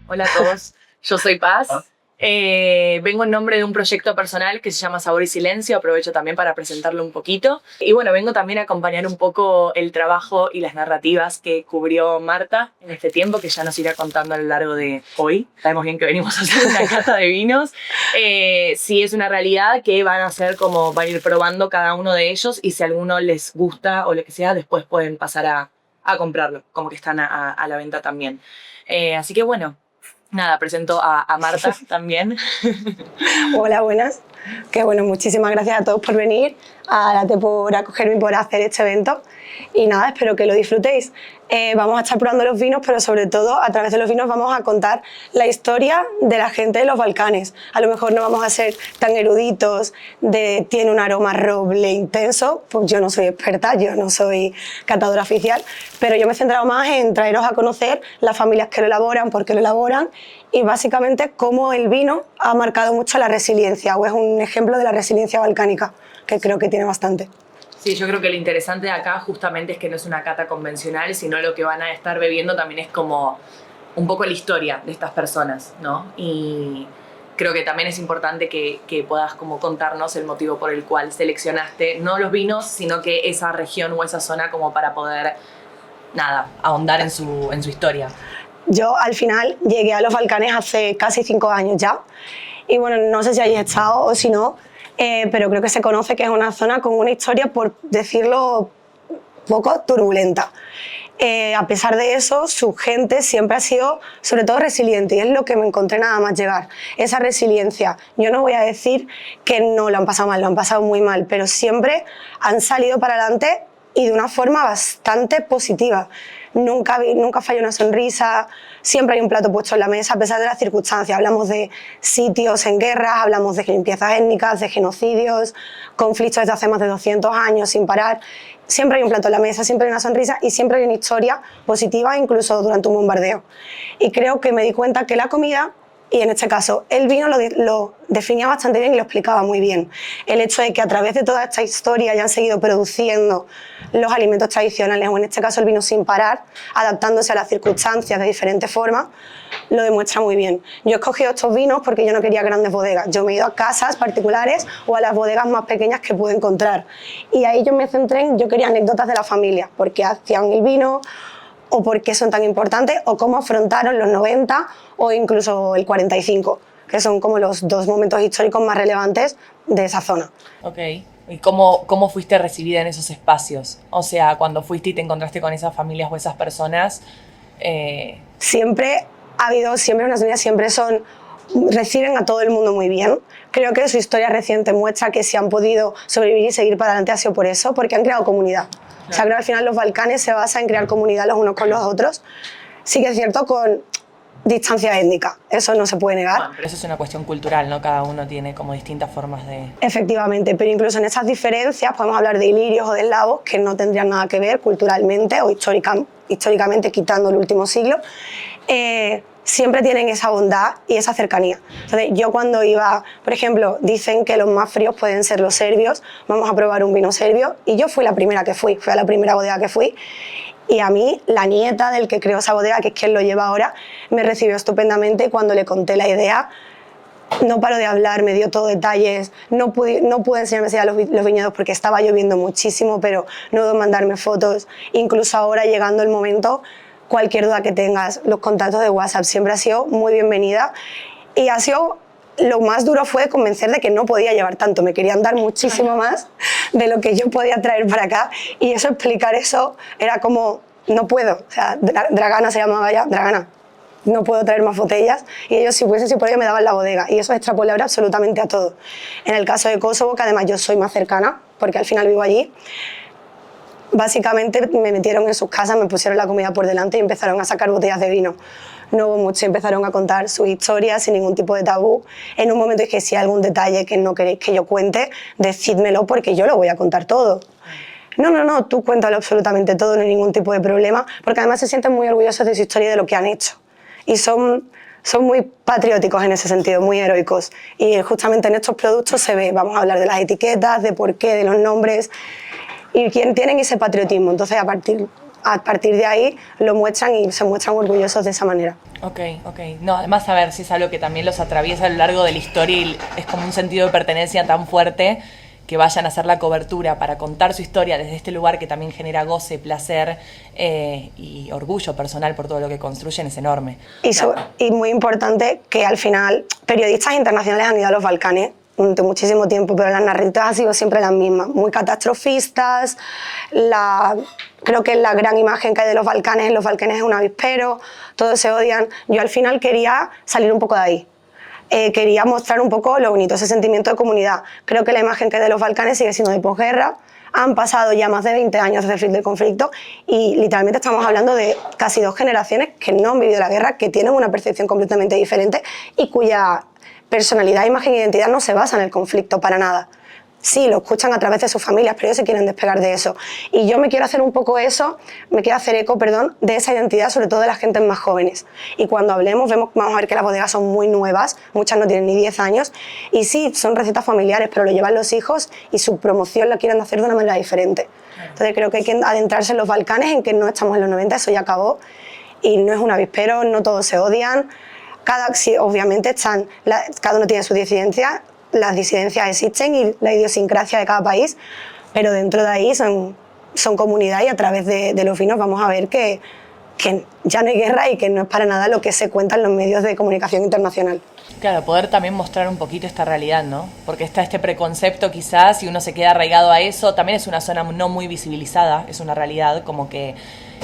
Hola a todos, yo soy Paz. Vengo en nombre de un proyecto personal que se llama Sabor y Silencio, aprovecho también para presentarlo un poquito. Y bueno, vengo también a acompañar un poco el trabajo y las narrativas que cubrió Marta en este tiempo, que ya nos irá contando a lo largo de hoy. Sabemos bien que venimos a hacer una cata de vinos. Sí es una realidad que van a hacer como van a ir probando cada uno de ellos y si a alguno les gusta o lo que sea, después pueden pasar a comprarlo, como que están a la venta también. Así que bueno. Nada, presento a Marta también. Hola, buenas. Que bueno, muchísimas gracias a todos por venir, a Late por acogerme y por hacer este evento. Y nada, espero que lo disfrutéis. Vamos a estar probando los vinos, pero sobre todo a través de los vinos vamos a contar la historia de la gente de los Balcanes. A lo mejor no vamos a ser tan eruditos de tiene un aroma roble intenso, pues yo no soy experta, yo no soy catadora oficial, pero yo me he centrado más en traeros a conocer las familias que lo elaboran, por qué lo elaboran y básicamente cómo el vino ha marcado mucho la resiliencia o es un ejemplo de la resiliencia balcánica, que creo que tiene bastante. Sí, yo creo que lo interesante de acá justamente es que no es una cata convencional, sino lo que van a estar bebiendo también es como un poco la historia de estas personas, ¿no? Y creo que también es importante que puedas como contarnos el motivo por el cual seleccionaste no los vinos, sino que esa región o esa zona como para poder, nada, ahondar en su historia. Yo al final llegué a los Balcanes hace casi 5 años ya y bueno, no sé si hayáis estado o si no, pero creo que se conoce que es una zona con una historia, por decirlo poco, turbulenta. A pesar de eso, su gente siempre ha sido, sobre todo, resiliente y es lo que me encontré nada más llegar, esa resiliencia. Yo no voy a decir que no lo han pasado mal, lo han pasado muy mal, pero siempre han salido para adelante y de una forma bastante positiva. Nunca falla una sonrisa, siempre hay un plato puesto en la mesa a pesar de las circunstancias. Hablamos de sitios en guerras, hablamos de limpiezas étnicas, de genocidios, conflictos desde hace más de 200 años sin parar. Siempre hay un plato en la mesa, siempre hay una sonrisa y siempre hay una historia positiva, incluso durante un bombardeo. Y creo que me di cuenta que la comida, y en este caso el vino, lo definía bastante bien y lo explicaba muy bien. El hecho de que a través de toda esta historia hayan seguido produciendo los alimentos tradicionales, o en este caso el vino sin parar, adaptándose a las circunstancias de diferentes formas, lo demuestra muy bien. Yo he escogido estos vinos porque yo no quería grandes bodegas. Yo me he ido a casas particulares o a las bodegas más pequeñas que pude encontrar. Y ahí yo me centré en, yo quería anécdotas de la familia, porque hacían el vino, o por qué son tan importantes, o cómo afrontaron los 90 o incluso el 45, que son como los dos momentos históricos más relevantes de esa zona. Ok. ¿Y cómo fuiste recibida en esos espacios? O sea, cuando fuiste y te encontraste con esas familias o esas personas... Siempre ha habido, siempre unas familias, siempre son... reciben a todo el mundo muy bien. Creo que su historia reciente muestra que si han podido sobrevivir y seguir para adelante ha sido por eso, porque han creado comunidad. Claro. O sea, creo que al final los Balcanes se basa en crear comunidad los unos con los otros. Sí que es cierto con distancia étnica, eso no se puede negar. Bueno, pero eso es una cuestión cultural, ¿no? Cada uno tiene como distintas formas de... Efectivamente, pero incluso en esas diferencias podemos hablar de ilirios o de eslavos que no tendrían nada que ver culturalmente o históricamente, quitando el último siglo. Siempre tienen esa bondad y esa cercanía. Entonces, yo cuando iba, por ejemplo, dicen que los más fríos pueden ser los serbios, vamos a probar un vino serbio, y yo fui la primera que fui a la primera bodega que fui, y a mí, la nieta del que creó esa bodega, que es quien lo lleva ahora, me recibió estupendamente. Cuando le conté la idea, no paró de hablar, me dio todo detalles, no pude enseñarme los viñedos porque estaba lloviendo muchísimo, pero no pudo mandarme fotos. Incluso ahora, llegando el momento, cualquier duda que tengas, los contactos de WhatsApp siempre ha sido muy bienvenida. Y ha sido, lo más duro fue convencer de que no podía llevar tanto, me querían dar muchísimo más de lo que yo podía traer para acá, y eso, explicar eso, era como, no puedo. O sea, Dragana se llamaba ya, Dragana, no puedo traer más botellas, y ellos, si pudiesen, si podían, me daban la bodega, y eso es extrapolable absolutamente a todo. En el caso de Kosovo, que además yo soy más cercana, porque al final vivo allí, básicamente me metieron en sus casas, me pusieron la comida por delante y empezaron a sacar botellas de vino. No hubo mucho, empezaron a contar sus historias sin ningún tipo de tabú. En un momento dije, si hay algún detalle que no queréis que yo cuente, decídmelo porque yo lo voy a contar todo. No, tú cuéntalo absolutamente todo, no hay ningún tipo de problema, porque además se sienten muy orgullosos de su historia y de lo que han hecho. Y son muy patrióticos en ese sentido, muy heroicos. Y justamente en estos productos se ve, vamos a hablar de las etiquetas, de por qué, de los nombres, y tienen ese patriotismo. Entonces, a partir de ahí lo muestran y se muestran orgullosos de esa manera. Ok. No, además, a ver, si es algo que también los atraviesa a lo largo de la historia y es como un sentido de pertenencia tan fuerte que vayan a hacer la cobertura para contar su historia desde este lugar que también genera goce, placer y orgullo personal por todo lo que construyen es enorme. Y muy importante que al final periodistas internacionales han ido a los Balcanes durante muchísimo tiempo, pero las narrativas han sido siempre las mismas, muy catastrofistas. Creo que la gran imagen que hay de los Balcanes es un avispero, todos se odian. Yo al final quería salir un poco de ahí. Quería mostrar un poco lo bonito, ese sentimiento de comunidad. Creo que la imagen que hay de los Balcanes sigue siendo de posguerra. Han pasado ya más de 20 años desde el fin del conflicto y literalmente estamos hablando de casi 2 generaciones que no han vivido la guerra, que tienen una percepción completamente diferente y cuya personalidad, imagen e identidad no se basa en el conflicto para nada. Sí, lo escuchan a través de sus familias, pero ellos se quieren despegar de eso. Y yo me quiero hacer un poco eso, me quiero hacer eco, perdón, de esa identidad, sobre todo de las gentes más jóvenes. Y cuando hablemos, vamos a ver que las bodegas son muy nuevas, muchas no tienen ni 10 años, y sí, son recetas familiares, pero lo llevan los hijos y su promoción la quieren hacer de una manera diferente. Entonces creo que hay que adentrarse en los Balcanes, en que no estamos en los 90, eso ya acabó, y no es un avispero, no todos se odian. Sí, obviamente cada uno tiene su disidencia, las disidencias existen y la idiosincrasia de cada país, pero dentro de ahí son comunidad y a través de los vinos vamos a ver que ya no hay guerra y que no es para nada lo que se cuenta en los medios de comunicación internacional. Claro, poder también mostrar un poquito esta realidad, ¿no? Porque está este preconcepto quizás y uno se queda arraigado a eso, también es una zona no muy visibilizada, es una realidad como que...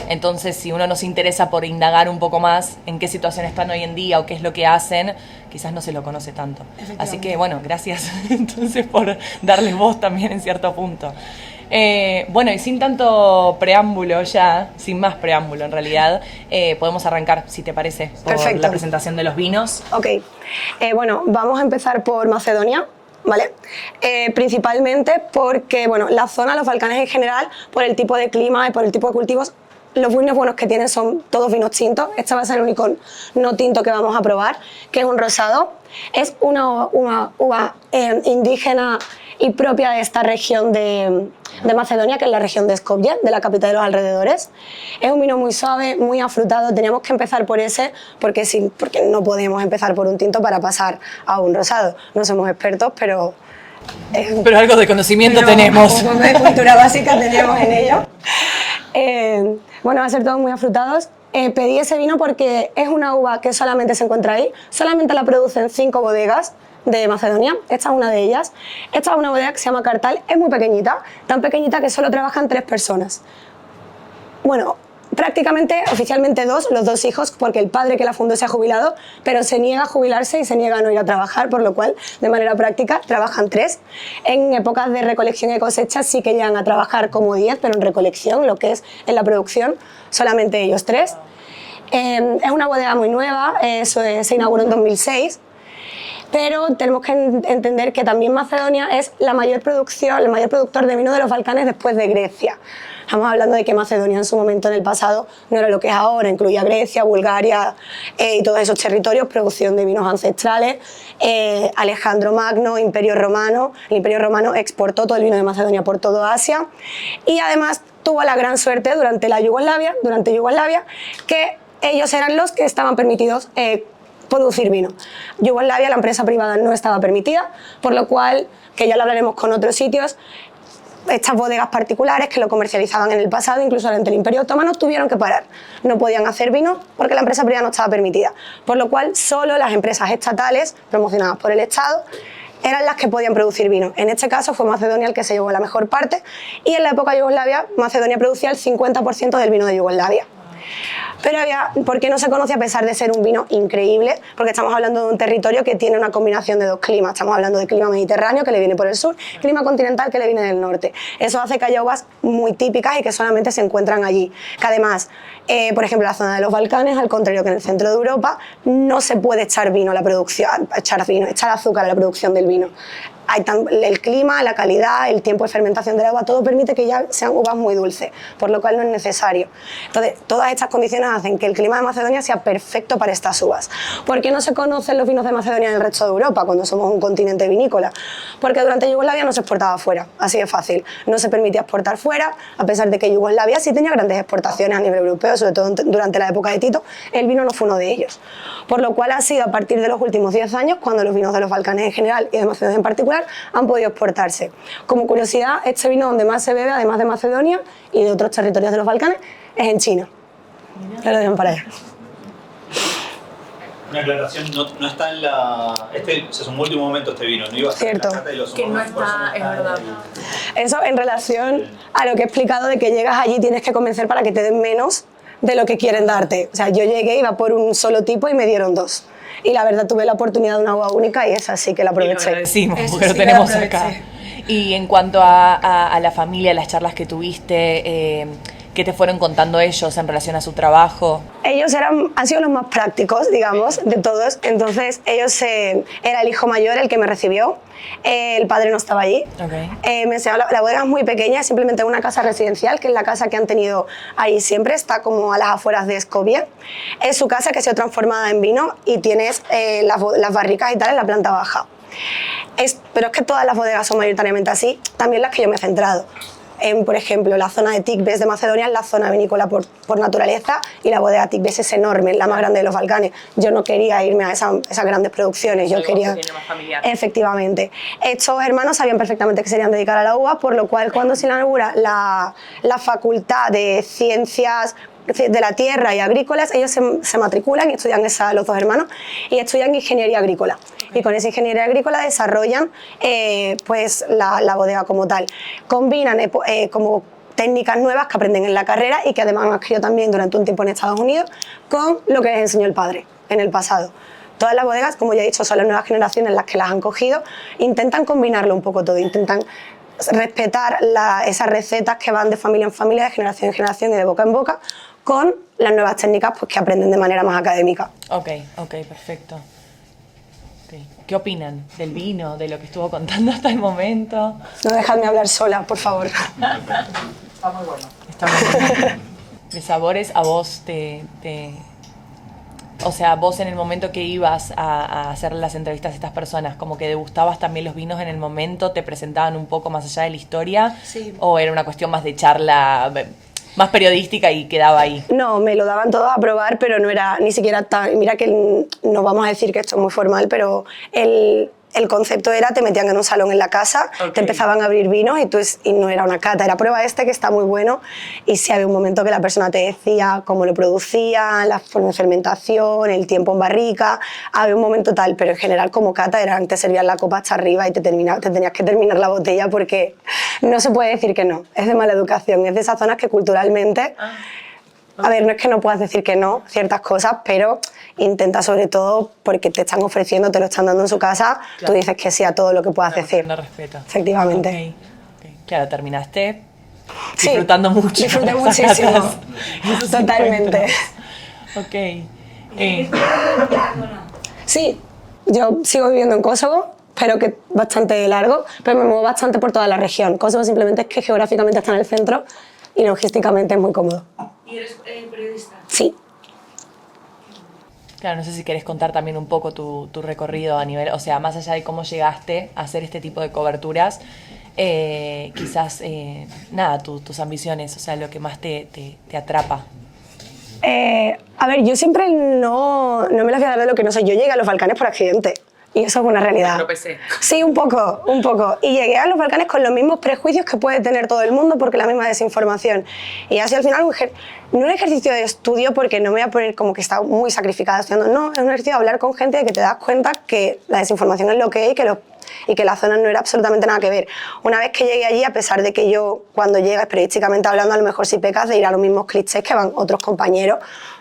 Entonces, si uno no se interesa por indagar un poco más en qué situación están hoy en día o qué es lo que hacen, quizás no se lo conoce tanto. Así que, bueno, gracias entonces por darles voz también en cierto punto. Bueno, y sin tanto preámbulo ya, sin más preámbulo en realidad, podemos arrancar, si te parece, por la presentación de los vinos. Ok, bueno, vamos a empezar por Macedonia. ¿Vale? Principalmente porque bueno, la zona, los Balcanes en general, por el tipo de clima y por el tipo de cultivos, los vinos buenos que tienen son todos vinos tintos. Este va a ser el único no tinto que vamos a probar, que es un rosado. Es una uva indígena y propia de esta región de Macedonia, que es la región de Skopje, de la capital de los alrededores. Es un vino muy suave, muy afrutado. Teníamos que empezar por ese porque no podemos empezar por un tinto para pasar a un rosado. No somos expertos, pero algo de conocimiento tenemos. Un poco de cultura básica tenemos en ello. Bueno, va a ser todos muy afrutados. Pedí ese vino porque es una uva que solamente se encuentra ahí. Solamente la producen 5 bodegas de Macedonia. Esta es una de ellas. Esta es una bodega que se llama Kartal. Es muy pequeñita, tan pequeñita que solo trabajan 3 personas. Bueno, prácticamente, oficialmente 2, los 2 hijos, porque el padre que la fundó se ha jubilado, pero se niega a jubilarse y se niega a no ir a trabajar, por lo cual, de manera práctica, trabajan 3. En épocas de recolección y cosecha sí que llegan a trabajar como 10, pero en recolección, lo que es en la producción, solamente ellos 3. Es una bodega muy nueva, se inauguró en 2006, pero tenemos que entender que también Macedonia es el mayor productor de vino de los Balcanes después de Grecia. Estamos hablando de que Macedonia en su momento, en el pasado, no era lo que es ahora, incluía Grecia, Bulgaria y todos esos territorios, producción de vinos ancestrales. Alejandro Magno, Imperio Romano. El Imperio Romano exportó todo el vino de Macedonia por toda Asia y además tuvo la gran suerte durante Yugoslavia, que ellos eran los que estaban permitidos producir vino. Yugoslavia, la empresa privada, no estaba permitida, por lo cual, que ya lo hablaremos con otros sitios, estas bodegas particulares que lo comercializaban en el pasado, incluso durante el Imperio Otomano, tuvieron que parar. No podían hacer vino porque la empresa privada no estaba permitida. Por lo cual, solo las empresas estatales, promocionadas por el Estado, eran las que podían producir vino. En este caso fue Macedonia el que se llevó la mejor parte y en la época de Yugoslavia, Macedonia producía el 50% del vino de Yugoslavia. Pero ¿por qué no se conoce a pesar de ser un vino increíble? Porque estamos hablando de un territorio que tiene una combinación de 2 climas. Estamos hablando de clima mediterráneo, que le viene por el sur, clima continental, que le viene del norte. Eso hace que haya uvas muy típicas y que solamente se encuentran allí. Que además, por ejemplo, la zona de los Balcanes, al contrario que en el centro de Europa, no se puede echar vino a la producción, echar azúcar a la producción del vino. el clima, la calidad, el tiempo de fermentación del agua, todo permite que ya sean uvas muy dulces, por lo cual no es necesario. Entonces, todas estas condiciones hacen que el clima de Macedonia sea perfecto para estas uvas. ¿Por qué no se conocen los vinos de Macedonia en el resto de Europa cuando somos un continente vinícola? Porque durante Yugoslavia no se exportaba fuera, así de fácil. No se permitía exportar fuera, a pesar de que Yugoslavia sí tenía grandes exportaciones a nivel europeo, sobre todo durante la época de Tito, el vino no fue uno de ellos. Por lo cual ha sido a partir de los últimos 10 años cuando los vinos de los Balcanes en general y de Macedonia en particular han podido exportarse. Como curiosidad, este vino donde más se bebe, además de Macedonia y de otros territorios de los Balcanes, es en China. Ya lo dejan para allá. Una aclaración, no está en la... se sumó último momento este vino, no iba a ser Cierto. en la cata y lo sumó. Que no está, es verdad. Eso en relación a lo que he explicado de que llegas allí tienes que convencer para que te den menos de lo que quieren darte. O sea, yo llegué, iba por un solo tipo y me dieron 2. Y la verdad tuve la oportunidad de una uva única y esa sí que la aproveché. Sí, porque lo tenemos acá. Y en cuanto a la familia, las charlas que tuviste, ¿qué te fueron contando ellos en relación a su trabajo? Ellos han sido los más prácticos, digamos, de todos. Entonces, era el hijo mayor el que me recibió. El padre no estaba allí. Okay. Me enseñó, la bodega es muy pequeña, es simplemente una casa residencial, que es la casa que han tenido ahí siempre, está como a las afueras de Skopje. Es su casa que ha sido transformada en vino y tienes las barricas y tal en la planta baja. Pero es que todas las bodegas son mayoritariamente así, también las que yo me he centrado. Por ejemplo, la zona de Tikves de Macedonia es la zona vinícola por naturaleza y la bodega Tikves es enorme, la más grande de los Balcanes. Yo no quería irme a esas grandes producciones, yo quería... Más familiar. Efectivamente. Estos hermanos sabían perfectamente que se iban a dedicar a la uva, por lo cual cuando se inaugura la Facultad de Ciencias de la Tierra y Agrícolas, ellos se matriculan y estudian los 2 hermanos y estudian Ingeniería Agrícola. Y con esa Ingeniería Agrícola desarrollan pues la bodega como tal. Combinan como técnicas nuevas que aprenden en la carrera y que además han adquirido también durante un tiempo en Estados Unidos con lo que les enseñó el padre en el pasado. Todas las bodegas, como ya he dicho, son las nuevas generaciones las que las han cogido, intentan combinarlo un poco todo, intentan respetar esas recetas que van de familia en familia, de generación en generación y de boca en boca, con las nuevas técnicas pues, que aprenden de manera más académica. Ok, perfecto. Okay. ¿Qué opinan del vino, de lo que estuvo contando hasta el momento? No dejadme hablar sola, por favor. Está muy bueno. Está muy bueno. ¿De sabores a vos o sea, vos en el momento que ibas a hacer las entrevistas a estas personas, como que degustabas también los vinos en el momento, te presentaban un poco más allá de la historia? Sí. ¿O era una cuestión más de charla, más periodística y quedaba ahí? No, me lo daban todos a probar, pero no era ni siquiera tan... Mira que no vamos a decir que esto es muy formal, pero el concepto era, te metían en un salón en la casa, te empezaban a abrir vinos y no era una cata, era prueba que está muy bueno, y si había un momento que la persona te decía cómo lo producían, la forma de fermentación, el tiempo en barrica, había un momento tal, pero en general como cata te servían la copa hasta arriba y te tenías que terminar la botella porque no se puede decir que no, es de mala educación, es de esas zonas que culturalmente... A ver, no es que no puedas decir que no ciertas cosas, pero intenta sobre todo porque te están ofreciendo, te lo están dando en su casa, tú dices que sí a todo lo que puedas decir. No respeto. Efectivamente. Okay. Claro, terminaste Sí, disfrutando mucho. Disfruté muchísimo. Totalmente. Ok. Sí, yo sigo viviendo en Kosovo, pero que es bastante largo, pero me muevo bastante por toda la región. Kosovo simplemente es que geográficamente está en el centro y logísticamente es muy cómodo. ¿Y eres periodista? Sí. Claro, no sé si querés contar también un poco tu recorrido a nivel, o sea, más allá de cómo llegaste a hacer este tipo de coberturas, quizás, nada, tus ambiciones, o sea, lo que más te atrapa. A ver, yo siempre no me la voy a dar de lo que no sé. Yo llegué a los Balcanes por accidente. Y eso es una realidad. Tropecé. Sí, un poco. Y llegué a los Balcanes con los mismos prejuicios que puede tener todo el mundo porque la misma desinformación. Y así al final, no un ejercicio de estudio porque no me voy a poner como que está muy sacrificada estudiando. No, es un ejercicio de hablar con gente de que te das cuenta que la desinformación es lo que hay y que la zona no era absolutamente nada que ver. Una vez que llegué allí, a pesar de que yo, cuando llegas periodísticamente hablando, a lo mejor sí pecas de ir a los mismos clichés que van otros compañeros,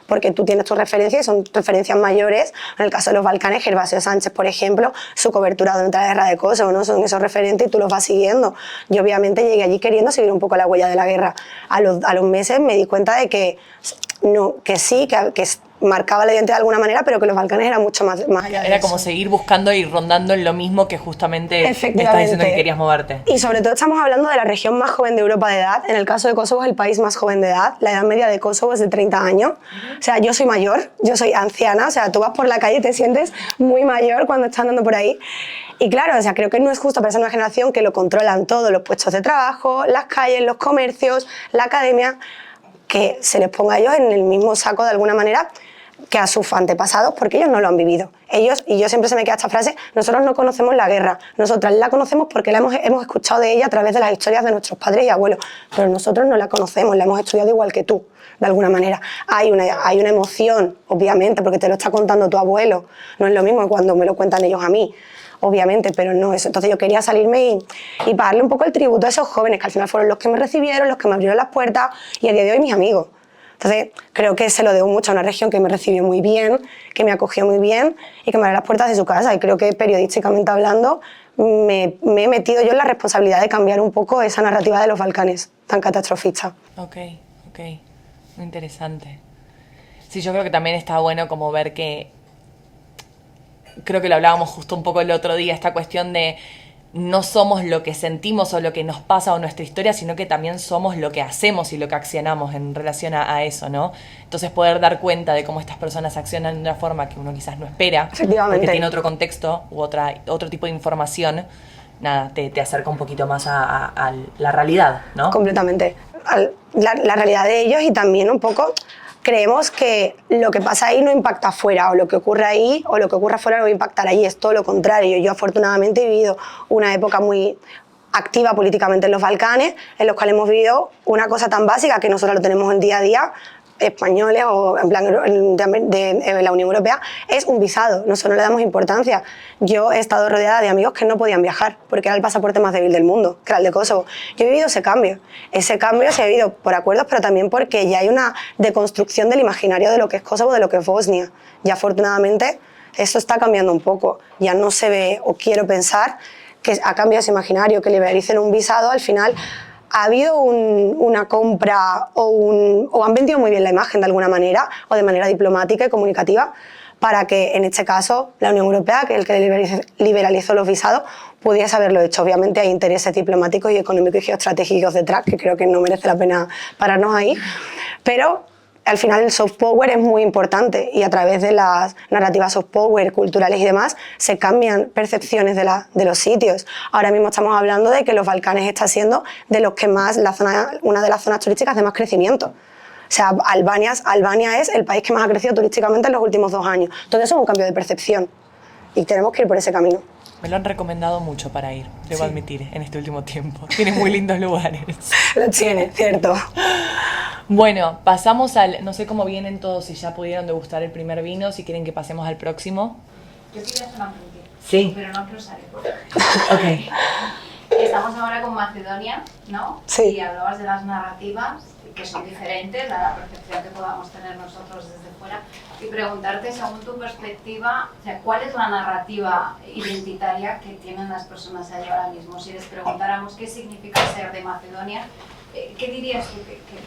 porque tú tienes tus referencias y son referencias mayores. En el caso de los Balcanes, Gervasio Sánchez, por ejemplo, su cobertura durante la guerra de Kosovo, ¿no? Son esos referentes y tú los vas siguiendo. Yo obviamente llegué allí queriendo seguir un poco la huella de la guerra. A los meses me di cuenta de que, no, que sí, que marcaba la identidad de alguna manera, pero que los Balcanes eran mucho más allá de Era eso. como seguir buscando y rondando en lo mismo que justamente estás diciendo que querías moverte. Y sobre todo estamos hablando de la región más joven de Europa de edad. En el caso de Kosovo es el país más joven de edad. La edad media de Kosovo es de 30 años. O sea, yo soy mayor, yo soy anciana. O sea, tú vas por la calle y te sientes muy mayor cuando estás andando por ahí. Y claro, o sea, creo que no es justo para esa nueva generación que lo controlan todos los puestos de trabajo, las calles, los comercios, la academia, que se les ponga a ellos en el mismo saco de alguna manera que a sus antepasados, porque ellos no lo han vivido. Ellos, y yo siempre se me queda esta frase, nosotros no conocemos la guerra, nosotras la conocemos porque la hemos escuchado de ella a través de las historias de nuestros padres y abuelos, pero nosotros no la conocemos, la hemos estudiado igual que tú, de alguna manera. Hay una emoción, obviamente, porque te lo está contando tu abuelo, no es lo mismo que cuando me lo cuentan ellos a mí, obviamente, pero no eso. Entonces yo quería salirme y pagarle un poco el tributo a esos jóvenes, que al final fueron los que me recibieron, los que me abrieron las puertas y a día de hoy mis amigos. Entonces, creo que se lo debo mucho a una región que me recibió muy bien, que me acogió muy bien y que me abrió las puertas de su casa. Y creo que, periodísticamente hablando, me he metido yo en la responsabilidad de cambiar un poco esa narrativa de los Balcanes tan catastrofista. Ok, muy interesante. Sí, yo creo que también está bueno como ver que, creo que lo hablábamos justo un poco el otro día, esta cuestión de no somos lo que sentimos o lo que nos pasa o nuestra historia, sino que también somos lo que hacemos y lo que accionamos en relación a eso, ¿no? Entonces poder dar cuenta de cómo estas personas accionan de una forma que uno quizás no espera, porque tiene otro contexto u otro tipo de información, nada, te acerca un poquito más a la realidad, ¿no? Completamente. La realidad de ellos y también un poco creemos que lo que pasa ahí no impacta afuera, o lo que ocurre ahí o lo que ocurre afuera no va a impactar allí, es todo lo contrario. Yo afortunadamente he vivido una época muy activa políticamente en los Balcanes, en los cuales hemos vivido una cosa tan básica que nosotros lo tenemos en día a día, españoles o en plan de la Unión Europea, es un visado. Nosotros no le damos importancia. Yo he estado rodeada de amigos que no podían viajar porque era el pasaporte más débil del mundo, que era el de Kosovo. Yo he vivido ese cambio. Ese cambio se ha vivido por acuerdos, pero también porque ya hay una deconstrucción del imaginario de lo que es Kosovo, de lo que es Bosnia. Y afortunadamente eso está cambiando un poco. Ya no se ve, o quiero pensar, que ha cambiado ese imaginario, que libericen un visado al final. ¿Ha habido una compra o han vendido muy bien la imagen de alguna manera o de manera diplomática y comunicativa para que en este caso la Unión Europea, que es el que liberalizó los visados, pudiese haberlo hecho? Obviamente hay intereses diplomáticos y económicos y geoestratégicos detrás, que creo que no merece la pena pararnos ahí, pero al final el soft power es muy importante y a través de las narrativas soft power, culturales y demás, se cambian percepciones de los sitios. Ahora mismo estamos hablando de que los Balcanes está siendo de los que más, una de las zonas turísticas de más crecimiento. O sea, Albania es el país que más ha crecido turísticamente en los últimos 2 años. Todo eso es un cambio de percepción y tenemos que ir por ese camino. Me lo han recomendado mucho para ir, debo admitir, en este último tiempo. Tiene muy lindos lugares. Lo tiene, cierto. Bueno, pasamos al... No sé cómo vienen todos, si ya pudieron degustar el primer vino, si quieren que pasemos al próximo. Yo quería hacer una pregunta. Sí. Pero no quiero salir. Ok. Estamos ahora con Macedonia, ¿no? Sí. Y hablabas de las narrativas que son diferentes a la percepción que podamos tener nosotros desde fuera. Y preguntarte, según tu perspectiva, o sea, ¿cuál es la narrativa identitaria que tienen las personas ahí ahora mismo? Si les preguntáramos qué significa ser de Macedonia, ¿qué dirías tú?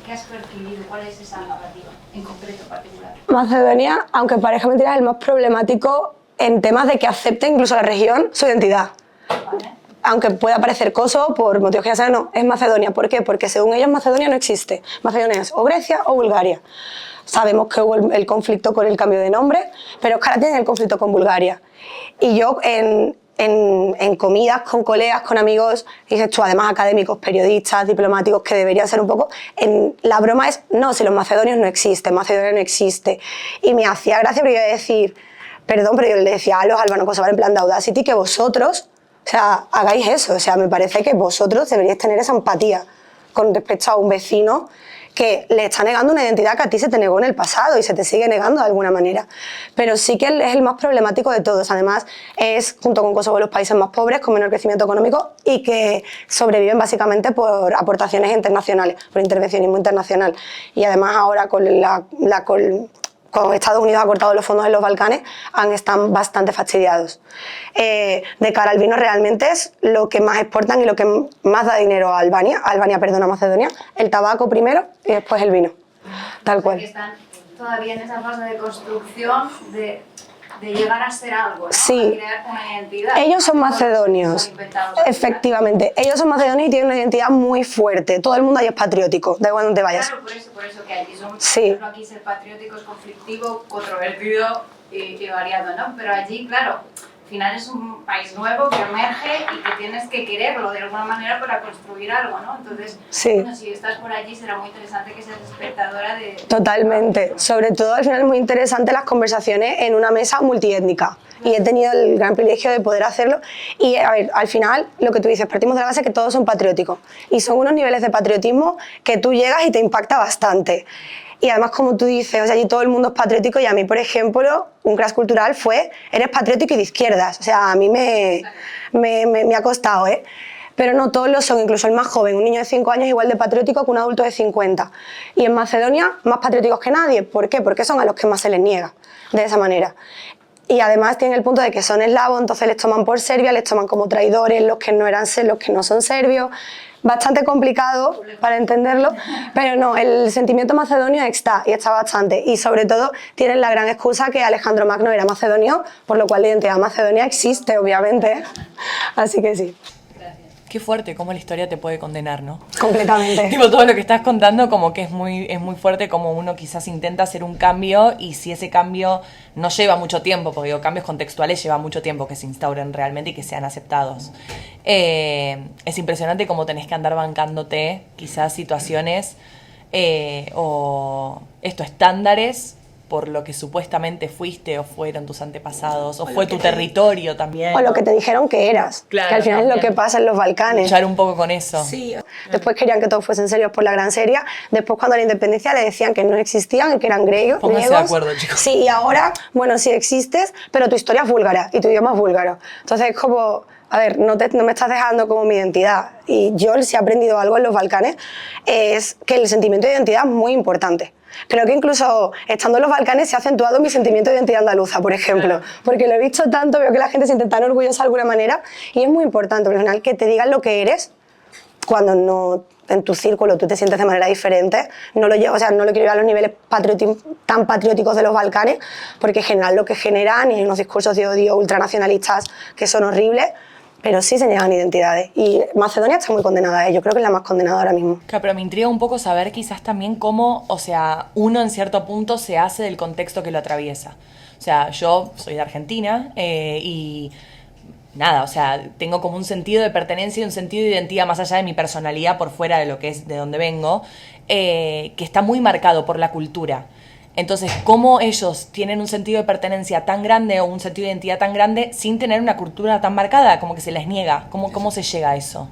¿Qué has percibido? ¿Cuál es esa narrativa en concreto, particular? Macedonia, aunque parezca mentira, es el más problemático en temas de que acepte incluso la región su identidad. ¿Vale? Aunque pueda parecer Kosovo, por motivos que ya saben, no, es Macedonia. ¿Por qué? Porque según ellos Macedonia no existe. Macedonia es o Grecia o Bulgaria. Sabemos que hubo el conflicto con el cambio de nombre, pero es que ahora tienen el conflicto con Bulgaria. Y yo en comidas con colegas, con amigos, dices tú, además académicos, periodistas, diplomáticos, que deberían ser un poco... la broma es, no, si los macedonios no existen, Macedonia no existe. Y me hacía gracia, pero yo iba a decir, perdón, pero yo le decía a los albano-kosovares en plan de Audacity que vosotros, o sea, hagáis eso. O sea, me parece que vosotros deberíais tener esa empatía con respecto a un vecino que le está negando una identidad que a ti se te negó en el pasado y se te sigue negando de alguna manera. Pero sí que es el más problemático de todos. Además, es, junto con Kosovo, los países más pobres, con menor crecimiento económico y que sobreviven básicamente por aportaciones internacionales, por intervencionismo internacional. Y además ahora con cuando Estados Unidos ha cortado los fondos en los Balcanes, están bastante fastidiados. De cara al vino, realmente es lo que más exportan y lo que más da dinero a a Macedonia, el tabaco primero y después el vino, tal cual. Que están todavía en esa fase de construcción de llegar a ser algo, ¿no? Sí. A crear una identidad. Ellos son macedonios, efectivamente. Ellos son macedonios y tienen una identidad muy fuerte. Todo el mundo ahí es patriótico, da igual donde vayas. Claro, por eso que allí son, Sí. por ejemplo, aquí ser patriótico es conflictivo, controvertido y variado, ¿no? Pero allí, claro, al final es un país nuevo que emerge y que tienes que quererlo de alguna manera para construir algo, ¿no? Entonces, Sí. bueno, si estás por allí será muy interesante que seas espectadora de... Totalmente. Sobre todo al final es muy interesante las conversaciones en una mesa multiétnica. Y he tenido el gran privilegio de poder hacerlo. Y a ver, al final, lo que tú dices, partimos de la base que todos son patrióticos. Y son unos niveles de patriotismo que tú llegas y te impacta bastante. Y además, como tú dices, o sea, allí todo el mundo es patriótico y a mí, por ejemplo, un crash cultural fue, eres patriótico y de izquierdas. O sea, a mí me ha costado, ¿eh? Pero no todos lo son, incluso el más joven, un niño de 5 años igual de patriótico que un adulto de 50. Y en Macedonia, más patrióticos que nadie. ¿Por qué? Porque son a los que más se les niega, de esa manera. Y además tienen el punto de que son eslavos, entonces les toman por Serbia, les toman como traidores, los que no son serbios. Bastante complicado para entenderlo, pero no, el sentimiento macedonio está, y está bastante. Y sobre todo tienen la gran excusa que Alejandro Magno era macedonio, por lo cual la identidad macedonia existe, obviamente. Así que sí. Qué fuerte cómo la historia te puede condenar, ¿no? Completamente. Tipo, todo lo que estás contando como que es muy fuerte, como uno quizás intenta hacer un cambio y si ese cambio no lleva mucho tiempo, porque digo, cambios contextuales lleva mucho tiempo que se instauren realmente y que sean aceptados. Es impresionante cómo tenés que andar bancándote quizás situaciones o estándares por lo que supuestamente fuiste o fueron tus antepasados o fue tu territorio también. O lo que te dijeron que eras, Claro, que al final es lo también. que pasa en los Balcanes. Luchar un poco con eso. Sí. Después querían que todos fuesen serios por la Gran Serbia. Después, cuando la independencia, le decían que no existían y que eran griegos. Pónganse de acuerdo, chicos. Sí, y ahora, bueno, sí existes, pero tu historia es búlgara y tu idioma es búlgaro. Entonces, es como, a ver, no me estás dejando como mi identidad. Y yo, si he aprendido algo en los Balcanes, es que el sentimiento de identidad es muy importante. Creo que incluso estando en los Balcanes se ha acentuado mi sentimiento de identidad andaluza, por ejemplo, porque lo he visto tanto, veo que la gente se siente tan orgullosa de alguna manera y es muy importante, al final, que te digan lo que eres cuando no en tu círculo tú te sientes de manera diferente. No lo llevo, o sea, no lo quiero llevar a los niveles tan patrióticos de los Balcanes, porque en general lo que generan y hay unos discursos de odio ultranacionalistas que son horribles, pero sí se niegan identidades. Y Macedonia está muy condenada a ello, creo que es la más condenada ahora mismo. Claro, pero me intriga un poco saber quizás también cómo, o sea, uno en cierto punto se hace del contexto que lo atraviesa. O sea, yo soy de Argentina y nada, o sea, tengo como un sentido de pertenencia y un sentido de identidad más allá de mi personalidad por fuera de lo que es de donde vengo, que está muy marcado por la cultura. Entonces, ¿cómo ellos tienen un sentido de pertenencia tan grande o un sentido de identidad tan grande sin tener una cultura tan marcada? Como que se les niega. ¿Cómo se llega a eso?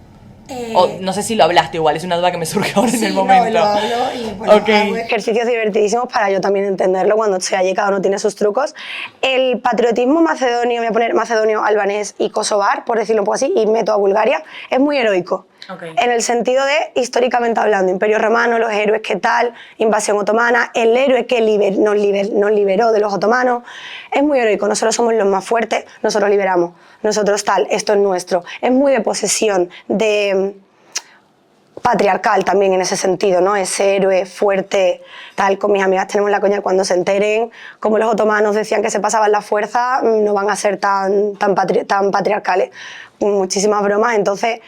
O, no sé si lo hablaste igual, es una duda que me surge ahora en el momento. Sí, no, lo hablo y bueno, Ok. hago ejercicios divertidísimos para yo también entenderlo cuando estoy allí, cada uno tiene sus trucos. El patriotismo macedonio, voy a poner macedonio, albanés y kosovar, por decirlo un poco así, y meto a Bulgaria, es muy heroico. Okay. En el sentido de, históricamente hablando, Imperio Romano, los héroes que tal, invasión otomana, el héroe que nos liberó de los otomanos, es muy heroico, nosotros somos los más fuertes, nosotros liberamos, nosotros tal, esto es nuestro. Es muy de posesión, de patriarcal también en ese sentido, ¿no? Ese héroe fuerte, tal. Con mis amigas tenemos la coña de cuando se enteren, como los otomanos decían que se pasaban la fuerza, no van a ser tan patriarcales. Muchísimas bromas, entonces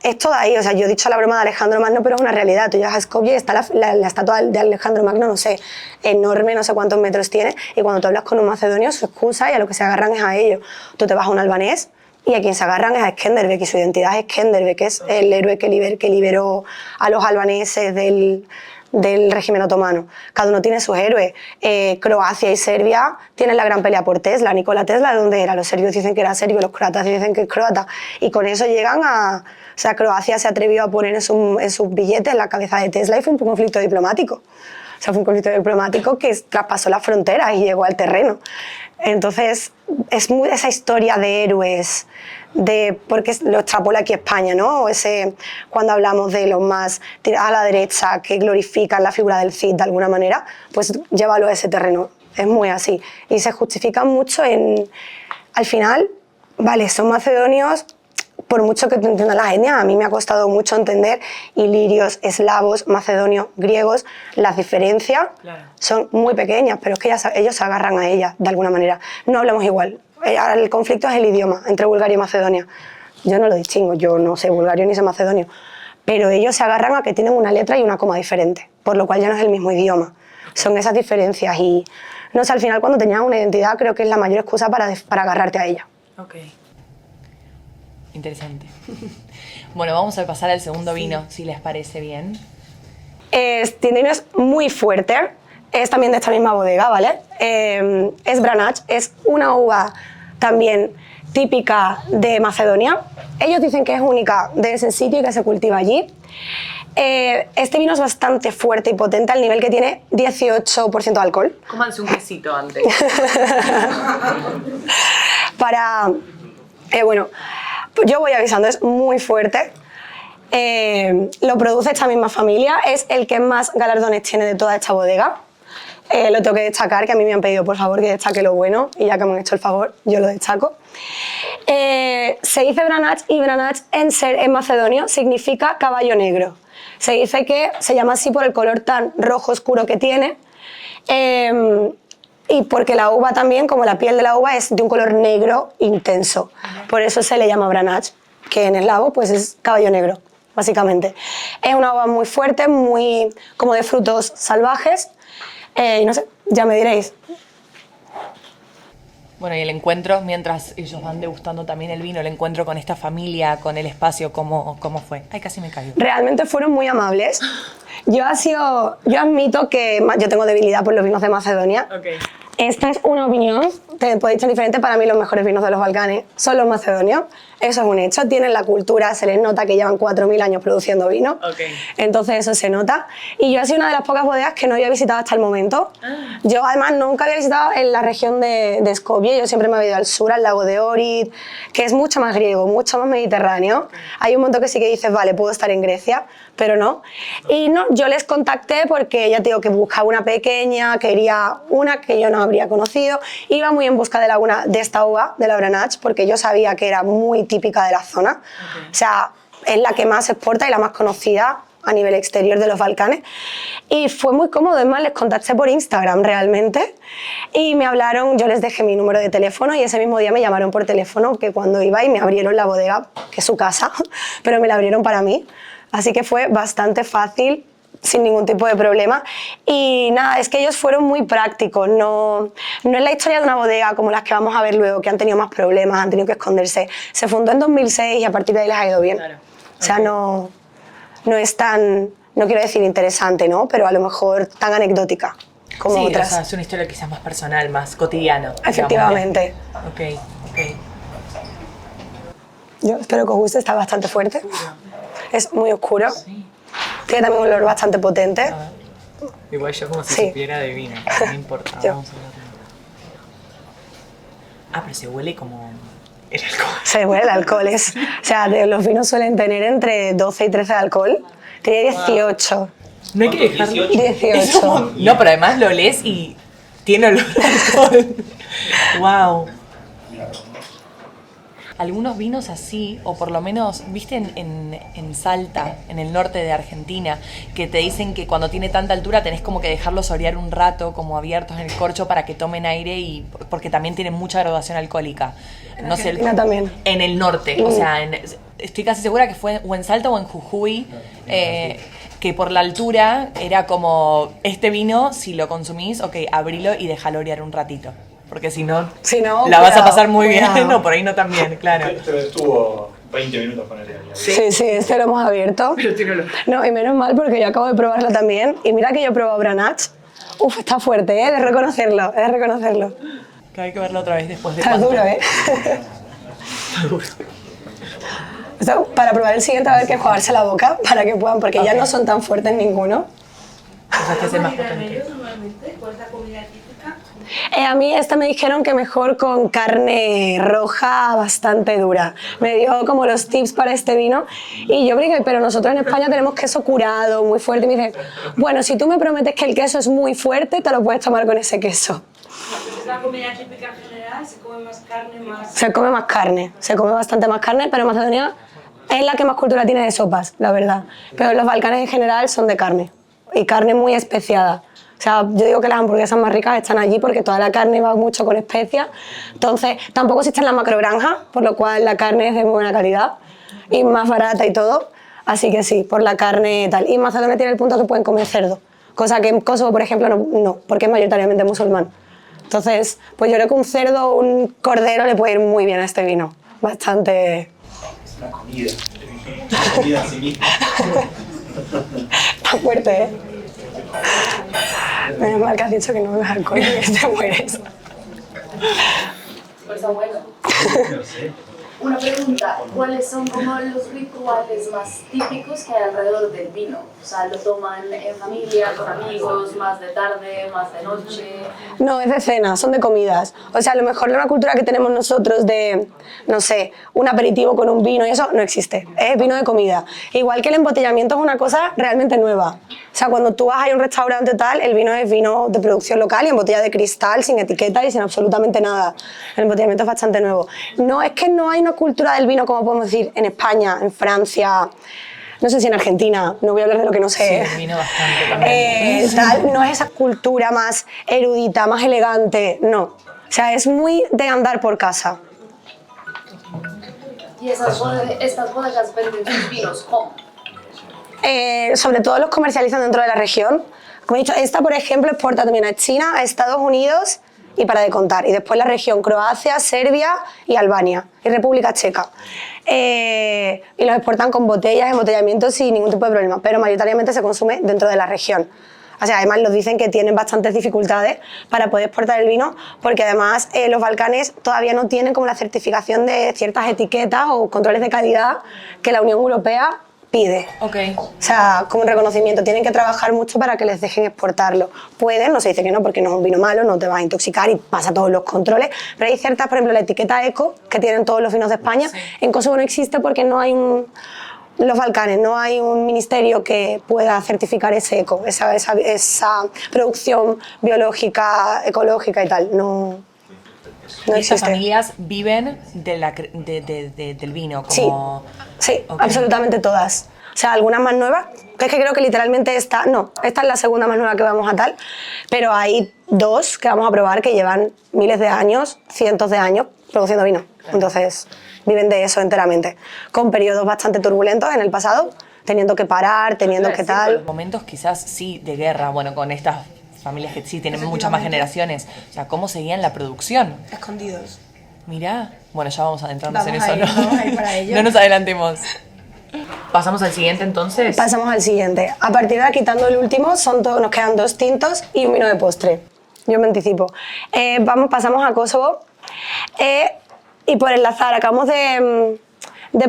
es todo ahí. O sea, yo he dicho la broma de Alejandro Magno, pero es una realidad. Tú llegas a Skopje y está la estatua de Alejandro Magno, no sé, enorme, no sé cuántos metros tiene, y cuando tú hablas con un macedonio, su excusa y a lo que se agarran es a ello. Tú te vas a un albanés y a quien se agarran es a Skenderbeg, y su identidad es Skenderbeg, que es el héroe que liberó a los albaneses del régimen otomano. Cada uno tiene sus héroes. Croacia y Serbia tienen la gran pelea por Tesla. Nikola Tesla, ¿de dónde era? Los serbios dicen que era serbio, los croatas dicen que es croata. Y con eso llegan a... O sea, Croacia se atrevió a poner en sus billetes la cabeza de Tesla y fue un conflicto diplomático. O sea, fue un conflicto diplomático que traspasó las fronteras y llegó al terreno. Entonces, es muy esa historia de héroes, porque lo extrapola aquí España, ¿no? Cuando hablamos de los más a la derecha que glorifican la figura del Cid de alguna manera, pues llévalo a ese terreno. Es muy así. Y se justifica mucho al final, vale, son macedonios, por mucho que tú entiendas las etnias, a mí me ha costado mucho entender ilirios, eslavos, macedonios, griegos. Las diferencias son muy pequeñas, pero es que ellos se agarran a ellas de alguna manera. No hablamos igual. El conflicto es el idioma entre Bulgaria y Macedonia. Yo no lo distingo, yo no sé bulgario ni sé macedonio, pero ellos se agarran a que tienen una letra y una coma diferente, por lo cual ya no es el mismo idioma. Son esas diferencias y, no sé, al final cuando tenías una identidad creo que es la mayor excusa para agarrarte a ella. Ok. Interesante. Bueno, vamos a pasar al segundo vino, si les parece bien. Tiene vinos muy fuerte, es también de esta misma bodega, ¿vale? Es Branach, es una uva también típica de Macedonia. Ellos dicen que es única de ese sitio y que se cultiva allí. Este vino es bastante fuerte y potente al nivel que tiene 18% de alcohol. Cómanse un quesito antes. Bueno, yo voy avisando, es muy fuerte. Lo produce esta misma familia, es el que más galardones tiene de toda esta bodega. Lo tengo que destacar, que a mí me han pedido por favor que destaque lo bueno y ya que me han hecho el favor, yo lo destaco. Se dice Branach y Branach en macedonio significa caballo negro. Se dice que se llama así por el color tan rojo oscuro que tiene y porque la uva también, como la piel de la uva, es de un color negro intenso. Por eso se le llama Branach, que en eslavo pues es caballo negro, básicamente. Es una uva muy fuerte, muy como de frutos salvajes. Y no sé, ya me diréis. Bueno, y el encuentro, mientras ellos van degustando también el vino, el encuentro con esta familia, con el espacio, ¿cómo fue? Ay, casi me caigo. Realmente fueron muy amables. Yo admito que yo tengo debilidad por los vinos de Macedonia. Okay. Esta es una opinión, te podéis ser diferente, para mí los mejores vinos de los Balcanes son los macedonios, eso es un hecho, tienen la cultura, se les nota que llevan 4000 años produciendo vino, entonces eso se nota. Y yo he sido una de las pocas bodegas que no había visitado hasta el momento. Yo además nunca había visitado en la región de Skopje, yo siempre me había ido al sur, al lago de Ohrid, que es mucho más griego, mucho más mediterráneo. Hay un momento que sí que dices, vale, puedo estar en Grecia, pero no. Y no, yo les contacté porque ya te digo que buscaba una pequeña, quería una que yo no habría conocido, iba muy en busca de esta uva, de la Branach, porque yo sabía que era muy típica de la zona, o sea, es la que más se exporta y la más conocida a nivel exterior de los Balcanes, y fue muy cómodo. Es más, les contacté por Instagram realmente y me hablaron, yo les dejé mi número de teléfono y ese mismo día me llamaron por teléfono, que cuando iba y me abrieron la bodega, que es su casa, pero me la abrieron para mí, así que fue bastante fácil, sin ningún tipo de problema. Y nada, es que ellos fueron muy prácticos, no es la historia de una bodega como las que vamos a ver luego, que han tenido más problemas, han tenido que esconderse. Se fundó en 2006 y a partir de ahí les ha ido bien. Claro. O sea, no es tan, no quiero decir interesante, ¿no? Pero a lo mejor tan anecdótica como sí, otras. O sea, es una historia quizás más personal, más cotidiana. Efectivamente. Ok. Yo espero que os guste, está bastante fuerte. Es muy oscuro. Sí. Tiene también un olor bastante potente. Igual yo como si supiera de vino, no importa. Vamos a verlo. Pero se huele como el alcohol. Se huele el alcohol. O sea, los vinos suelen tener entre 12 y 13 de alcohol. Tiene 18. No hay que dejarlo. 18. No, pero además lo lees y tiene olor a alcohol. Wow. Algunos vinos así, o por lo menos, viste en Salta, en el norte de Argentina, que te dicen que cuando tiene tanta altura tenés como que dejarlos orear un rato, como abiertos en el corcho para que tomen aire, y porque también tienen mucha graduación alcohólica. No sé, también. En el norte, o sea, estoy casi segura que fue o en Salta o en Jujuy, que por la altura era como, este vino, si lo consumís, ok, abrilo y déjalo orear un ratito. Porque si no, la vas a pasar muy bien. No, por ahí no tan bien, claro. Este estuvo 20 minutos con él. Sí, este lo hemos abierto. Pero tíralo. No, y menos mal porque yo acabo de probarla también. Y mira que yo he probado Branach. Uf, está fuerte, de reconocerlo, Que hay que verlo otra vez después de está cuánto. duro, Está duro. O sea, para probar el siguiente, a ver que jugarse la boca, para que puedan, porque ya no son tan fuertes ninguno. O sea, que es el más potente. Normalmente, ¿cuál es la comida típica? A mí me dijeron que mejor con carne roja bastante dura. Me dio como los tips para este vino y yo dije, pero nosotros en España tenemos queso curado, muy fuerte. Y me dice, bueno, si tú me prometes que el queso es muy fuerte, te lo puedes tomar con ese queso. ¿Es la comida típica en general general se come más carne, más... Se come más carne, se come bastante más carne, pero Macedonia es la que más cultura tiene de sopas, la verdad. Pero los Balcanes en general son de carne, y carne muy especiada. O sea, yo digo que las hamburguesas más ricas están allí porque toda la carne va mucho con especias. Entonces, tampoco existen las macrogranjas, por lo cual la carne es de muy buena calidad y más barata y todo. Así que sí, por la carne tal. Y Macedonia tiene el punto que pueden comer cerdo, cosa que en Kosovo, por ejemplo, no, porque es mayoritariamente musulmán. Entonces, pues yo creo que un cerdo o un cordero le puede ir muy bien a este vino. Bastante... Es una comida. Una comida en sí misma. Está fuerte, ¿eh? Menos mal que has dicho que no bebes alcohol y que te mueres. Pues abuelo. No sé. Una pregunta, ¿cuáles son como los rituales más típicos que hay alrededor del vino? O sea, ¿lo toman en familia, con amigos, más de tarde, más de noche? No, es de cena, son de comidas. O sea, a lo mejor una cultura que tenemos nosotros de, no sé, un aperitivo con un vino y eso no existe. Es vino de comida. Igual que el embotellamiento es una cosa realmente nueva. O sea, cuando tú vas a un restaurante tal, el vino es vino de producción local y en botella de cristal, sin etiqueta y sin absolutamente nada. El embotellamiento es bastante nuevo. No, es que no hay una cultura del vino, como podemos decir, en España, en Francia, no sé si en Argentina, no voy a hablar de lo que no sé. Sí, vino bastante también. No es esa cultura más erudita, más elegante, no. O sea, es muy de andar por casa. ¿Y estas bodegas venden sus vinos cómo? Sobre todo los comercializan dentro de la región. Como he dicho, esta, por ejemplo, exporta también a China, a Estados Unidos y para de contar. Y después la región Croacia, Serbia y Albania y República Checa. Y los exportan con botellas, embotellamiento sin ningún tipo de problema, pero mayoritariamente se consume dentro de la región. O sea, además nos dicen que tienen bastantes dificultades para poder exportar el vino, porque además los Balcanes todavía no tienen como la certificación de ciertas etiquetas o controles de calidad que la Unión Europea pide. Ok. O sea, como un reconocimiento, tienen que trabajar mucho para que les dejen exportarlo. Pueden, no se dice que no, porque no es un vino malo, no te vas a intoxicar y pasa todos los controles, pero hay ciertas, por ejemplo, la etiqueta eco, que tienen todos los vinos de España, Sí. En Kosovo no existe porque no hay los Balcanes, no hay un ministerio que pueda certificar ese eco, esa producción biológica, ecológica y tal, no Y estas existe. familias viven del vino, Sí, como... sí, Ok. absolutamente todas. O sea, algunas más nuevas, que es que creo que literalmente esta es la segunda más nueva que vamos a tal, pero hay dos que vamos a probar que llevan miles de años, cientos de años produciendo vino. Entonces, viven de eso enteramente, con periodos bastante turbulentos en el pasado, teniendo que parar, teniendo que tal. Momentos quizás sí de guerra, bueno, con estas familias que sí tienen muchas más generaciones. O sea, ¿cómo seguían la producción? Escondidos. Mirá, bueno, ya vamos adentrarnos en Vamos eso, a ir, ¿no? vamos a ir para ello. No nos adelantemos. ¿Pasamos al siguiente entonces? Pasamos al siguiente. A partir de ahora, quitando el último, nos quedan 2 tintos y un vino de postre. Yo me anticipo. Pasamos a Kosovo. Y por enlazar, acabamos de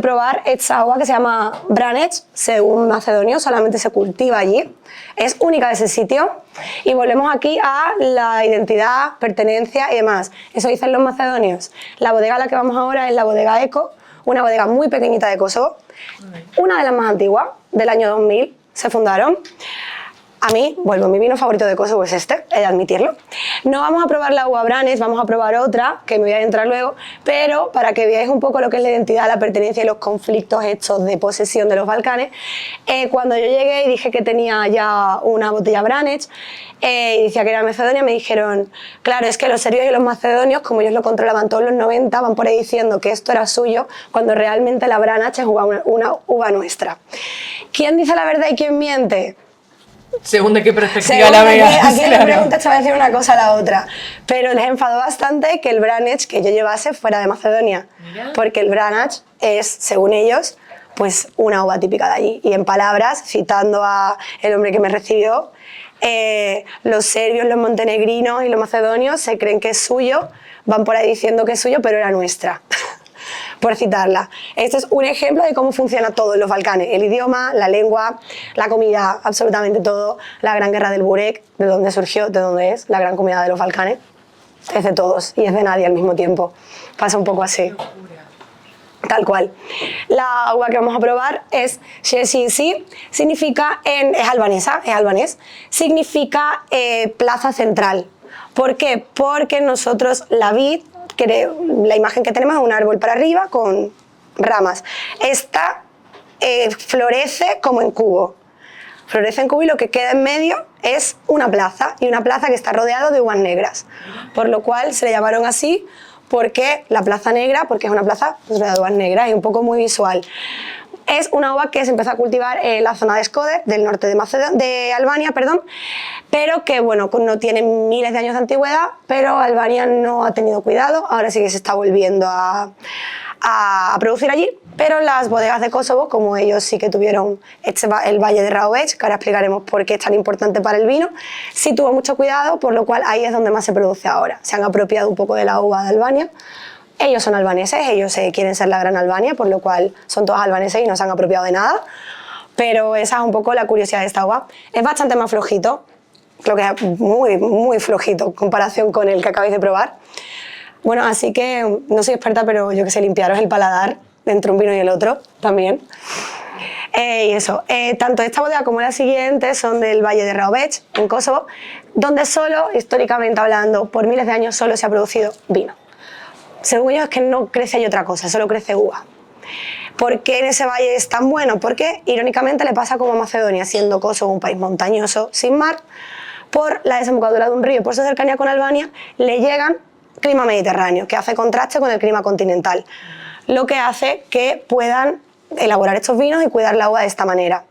probar esta agua que se llama Branec, según macedonio, solamente se cultiva allí. Es única de ese sitio. Y volvemos aquí a la identidad, pertenencia y demás. Eso dicen los macedonios. La bodega a la que vamos ahora es la bodega Eco, una bodega muy pequeñita de Kosovo, una de las más antiguas, del año 2000, se fundaron. A mí, mi vino favorito de Kosovo es este, he de admitirlo. No vamos a probar la uva Branec, vamos a probar otra, que me voy a entrar luego, pero para que veáis un poco lo que es la identidad, la pertenencia y los conflictos estos de posesión de los Balcanes, cuando yo llegué y dije que tenía ya una botella Branec, y decía que era Macedonia, me dijeron, claro, es que los serbios y los macedonios, como ellos lo controlaban todos los 90, van por ahí diciendo que esto era suyo, cuando realmente la Branec es una uva nuestra. ¿Quién dice la verdad y quién miente? Según de qué perspectiva Según la a veas. quien le preguntes te va a decir una cosa a la otra. Pero les enfadó bastante que el Branec que yo llevase fuera de Macedonia. Mira. Porque el Branec es, según ellos, pues una uva típica de allí. Y en palabras, citando a el hombre que me recibió, los serbios, los montenegrinos y los macedonios se creen que es suyo, van por ahí diciendo que es suyo, pero era nuestra. Por citarla. Este es un ejemplo de cómo funciona todo en los Balcanes. El idioma, la lengua, la comida, absolutamente todo. La gran guerra del Burek, de dónde surgió, de dónde es, la gran comida de los Balcanes. Es de todos y es de nadie al mismo tiempo. Pasa un poco así. Tal cual. La agua que vamos a probar es Shesi, significa, es albanesa, es albanés, significa plaza central. ¿Por qué? Porque nosotros la vid la imagen que tenemos es un árbol para arriba con ramas. Esta florece como en cubo. Florece en cubo y lo que queda en medio es una plaza, y una plaza que está rodeada de uvas negras, por lo cual se le llamaron así, porque la plaza negra, porque es una plaza rodeada de uvas negras y un poco muy visual. Es una uva que se empezó a cultivar en la zona de Shkodër, del norte de Albania, perdón, pero que bueno, no tiene miles de años de antigüedad, pero Albania no ha tenido cuidado, ahora sí que se está volviendo a producir allí, pero las bodegas de Kosovo, como ellos sí que tuvieron el Valle de Rahovec, que ahora explicaremos por qué es tan importante para el vino, sí tuvo mucho cuidado, por lo cual ahí es donde más se produce ahora. Se han apropiado un poco de la uva de Albania. Ellos son albaneses, ellos quieren ser la gran Albania, por lo cual son todos albaneses y no se han apropiado de nada, pero esa es un poco la curiosidad de esta uva. Es bastante más flojito, creo que es muy, muy flojito en comparación con el que acabáis de probar. Bueno, así que no soy experta, pero yo que sé, limpiaros el paladar entre un vino y el otro también. Y eso, tanto esta bodega como la siguiente son del Valle de Rahovec, en Kosovo, donde solo, históricamente hablando, por miles de años solo se ha producido vino. Según ellos es que no crece ahí otra cosa, solo crece uva. ¿Por qué en ese valle es tan bueno? Porque irónicamente le pasa como a Macedonia, siendo Kosovo un país montañoso sin mar, por la desembocadura de un río y por su cercanía con Albania, le llegan clima mediterráneo, que hace contraste con el clima continental, lo que hace que puedan elaborar estos vinos y cuidar la uva de esta manera.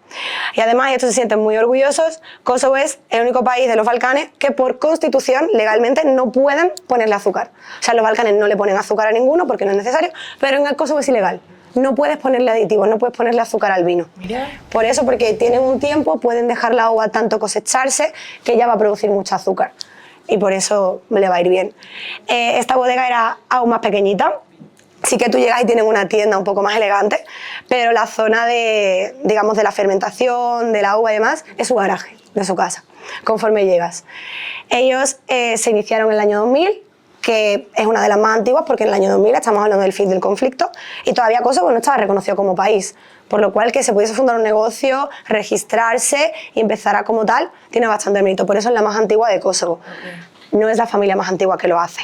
Y además, y estos se sienten muy orgullosos, Kosovo es el único país de los Balcanes que por constitución legalmente no pueden ponerle azúcar. O sea, los Balcanes no le ponen azúcar a ninguno porque no es necesario, pero en el Kosovo es ilegal. No puedes ponerle aditivos, no puedes ponerle azúcar al vino. Mirá. Por eso, porque tienen un tiempo, pueden dejar la uva tanto cosecharse que ya va a producir mucho azúcar. Y por eso le va a ir bien. Esta bodega era aún más pequeñita. Sí que tú llegas y tienen una tienda un poco más elegante, pero la zona de, digamos, de la fermentación, de la uva y demás, es su garaje, de su casa, conforme llegas. Ellos se iniciaron en el año 2000, que es una de las más antiguas, porque en el año 2000 estamos hablando del fin del conflicto, y todavía Kosovo no estaba reconocido como país, por lo cual que se pudiese fundar un negocio, registrarse y empezar a como tal, tiene bastante mérito, por eso es la más antigua de Kosovo. No es la familia más antigua que lo hace.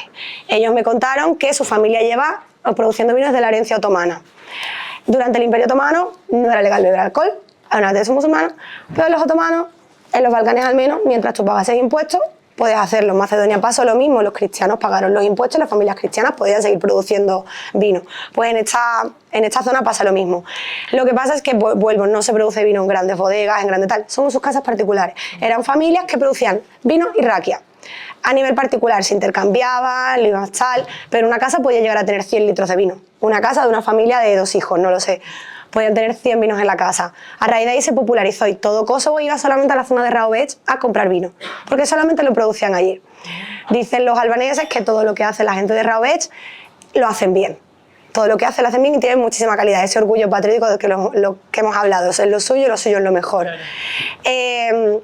Ellos me contaron que su familia lleva produciendo vinos de la herencia otomana. Durante el Imperio Otomano no era legal beber alcohol, además de eso musulmanes, pero los otomanos, en los Balcanes al menos, mientras tú pagases impuestos, puedes hacerlo. En Macedonia pasó lo mismo, los cristianos pagaron los impuestos, las familias cristianas podían seguir produciendo vino. Pues en esta zona pasa lo mismo. Lo que pasa es que, vuelvo, no se produce vino en grandes bodegas, en grandes tal, son sus casas particulares. Eran familias que producían vino y raquia. A nivel particular se intercambiaban, tal, pero una casa podía llegar a tener 100 litros de vino. Una casa de una familia de 2 hijos, no lo sé. Podían tener 100 vinos en la casa. A raíz de ahí se popularizó y todo Kosovo iba solamente a la zona de Rahovec a comprar vino, porque solamente lo producían allí. Dicen los albaneses que todo lo que hace la gente de Rahovec lo hacen bien. Todo lo que hacen lo hacen bien y tienen muchísima calidad. Ese orgullo patriótico de que lo que hemos hablado, es lo suyo es lo mejor. Claro.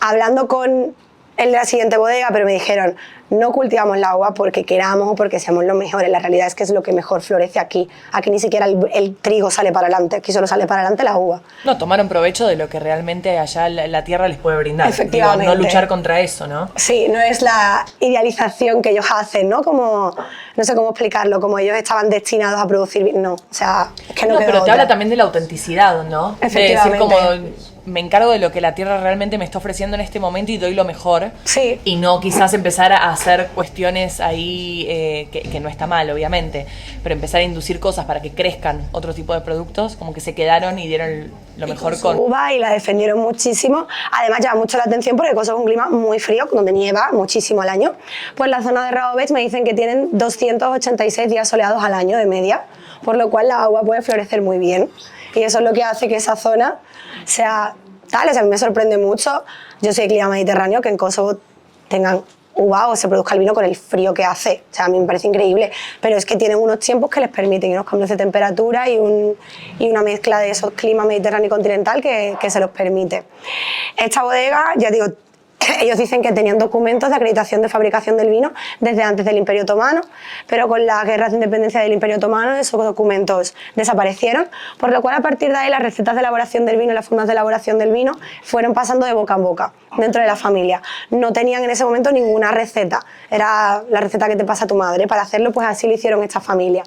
Hablando con el de la siguiente bodega, pero me dijeron, no cultivamos la uva porque queramos o porque seamos los mejores. La realidad es que es lo que mejor florece aquí. Aquí ni siquiera el trigo sale para adelante, aquí solo sale para adelante la uva. No, tomaron provecho de lo que realmente allá la tierra les puede brindar. Efectivamente. Digo, no luchar contra eso, ¿no? Sí, no es la idealización que ellos hacen, ¿no? Como, no sé cómo explicarlo, como ellos estaban destinados a producir, no, o sea, es que no quedó pero te otra. habla también de la autenticidad, ¿no? Efectivamente. De decir como, me encargo de lo que la tierra realmente me está ofreciendo en este momento y doy lo mejor. Sí. Y no quizás empezar a hacer cuestiones ahí que no está mal, obviamente, pero empezar a inducir cosas para que crezcan otro tipo de productos, como que se quedaron y dieron lo mejor con uva y la defendieron muchísimo. Además llama mucho la atención porque Kosovo es un clima muy frío, donde nieva muchísimo al año. Pues la zona de Rahovec me dicen que tienen 286 días soleados al año de media, por lo cual la uva puede florecer muy bien. Y eso es lo que hace que esa zona sea tal. O sea, a mí me sorprende mucho, yo soy de clima mediterráneo, que en Kosovo tengan uva o se produzca el vino con el frío que hace. O sea, a mí me parece increíble, pero es que tienen unos tiempos que les permiten, y unos cambios de temperatura y una mezcla de esos climas mediterráneo y continental que se los permite. Esta bodega, ya digo, ellos dicen que tenían documentos de acreditación de fabricación del vino desde antes del Imperio Otomano, pero con las guerras de independencia del Imperio Otomano esos documentos desaparecieron, por lo cual a partir de ahí las recetas de elaboración del vino y las formas de elaboración del vino fueron pasando de boca en boca dentro de la familia. No tenían en ese momento ninguna receta, era la receta que te pasa tu madre. Para hacerlo, pues así lo hicieron esta familia.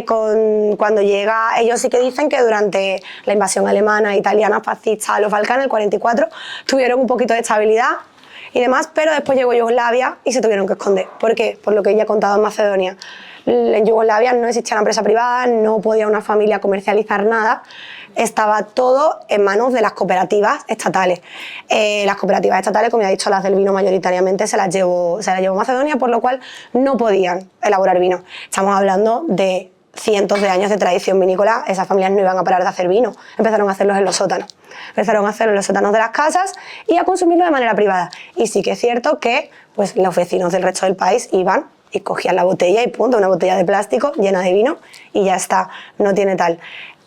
Cuando llega, ellos sí que dicen que durante la invasión alemana, italiana, fascista a los Balcanes, el 44, tuvieron un poquito de estabilidad y demás, pero después llegó Yugoslavia y se tuvieron que esconder. ¿Por qué? Por lo que ya he contado en Macedonia. En Yugoslavia no existía la empresa privada, no podía una familia comercializar nada, estaba todo en manos de las cooperativas estatales. Las cooperativas estatales, como ya he dicho, las del vino mayoritariamente se las llevó Macedonia, por lo cual no podían elaborar vino. Estamos hablando de cientos de años de tradición vinícola, esas familias no iban a parar de hacer vino, empezaron a hacerlos en los sótanos. Empezaron a hacerlo en los sótanos de las casas y a consumirlo de manera privada. Y sí que es cierto que pues, los vecinos del resto del país iban y cogían la botella y punto, una botella de plástico llena de vino y ya está, no tiene tal.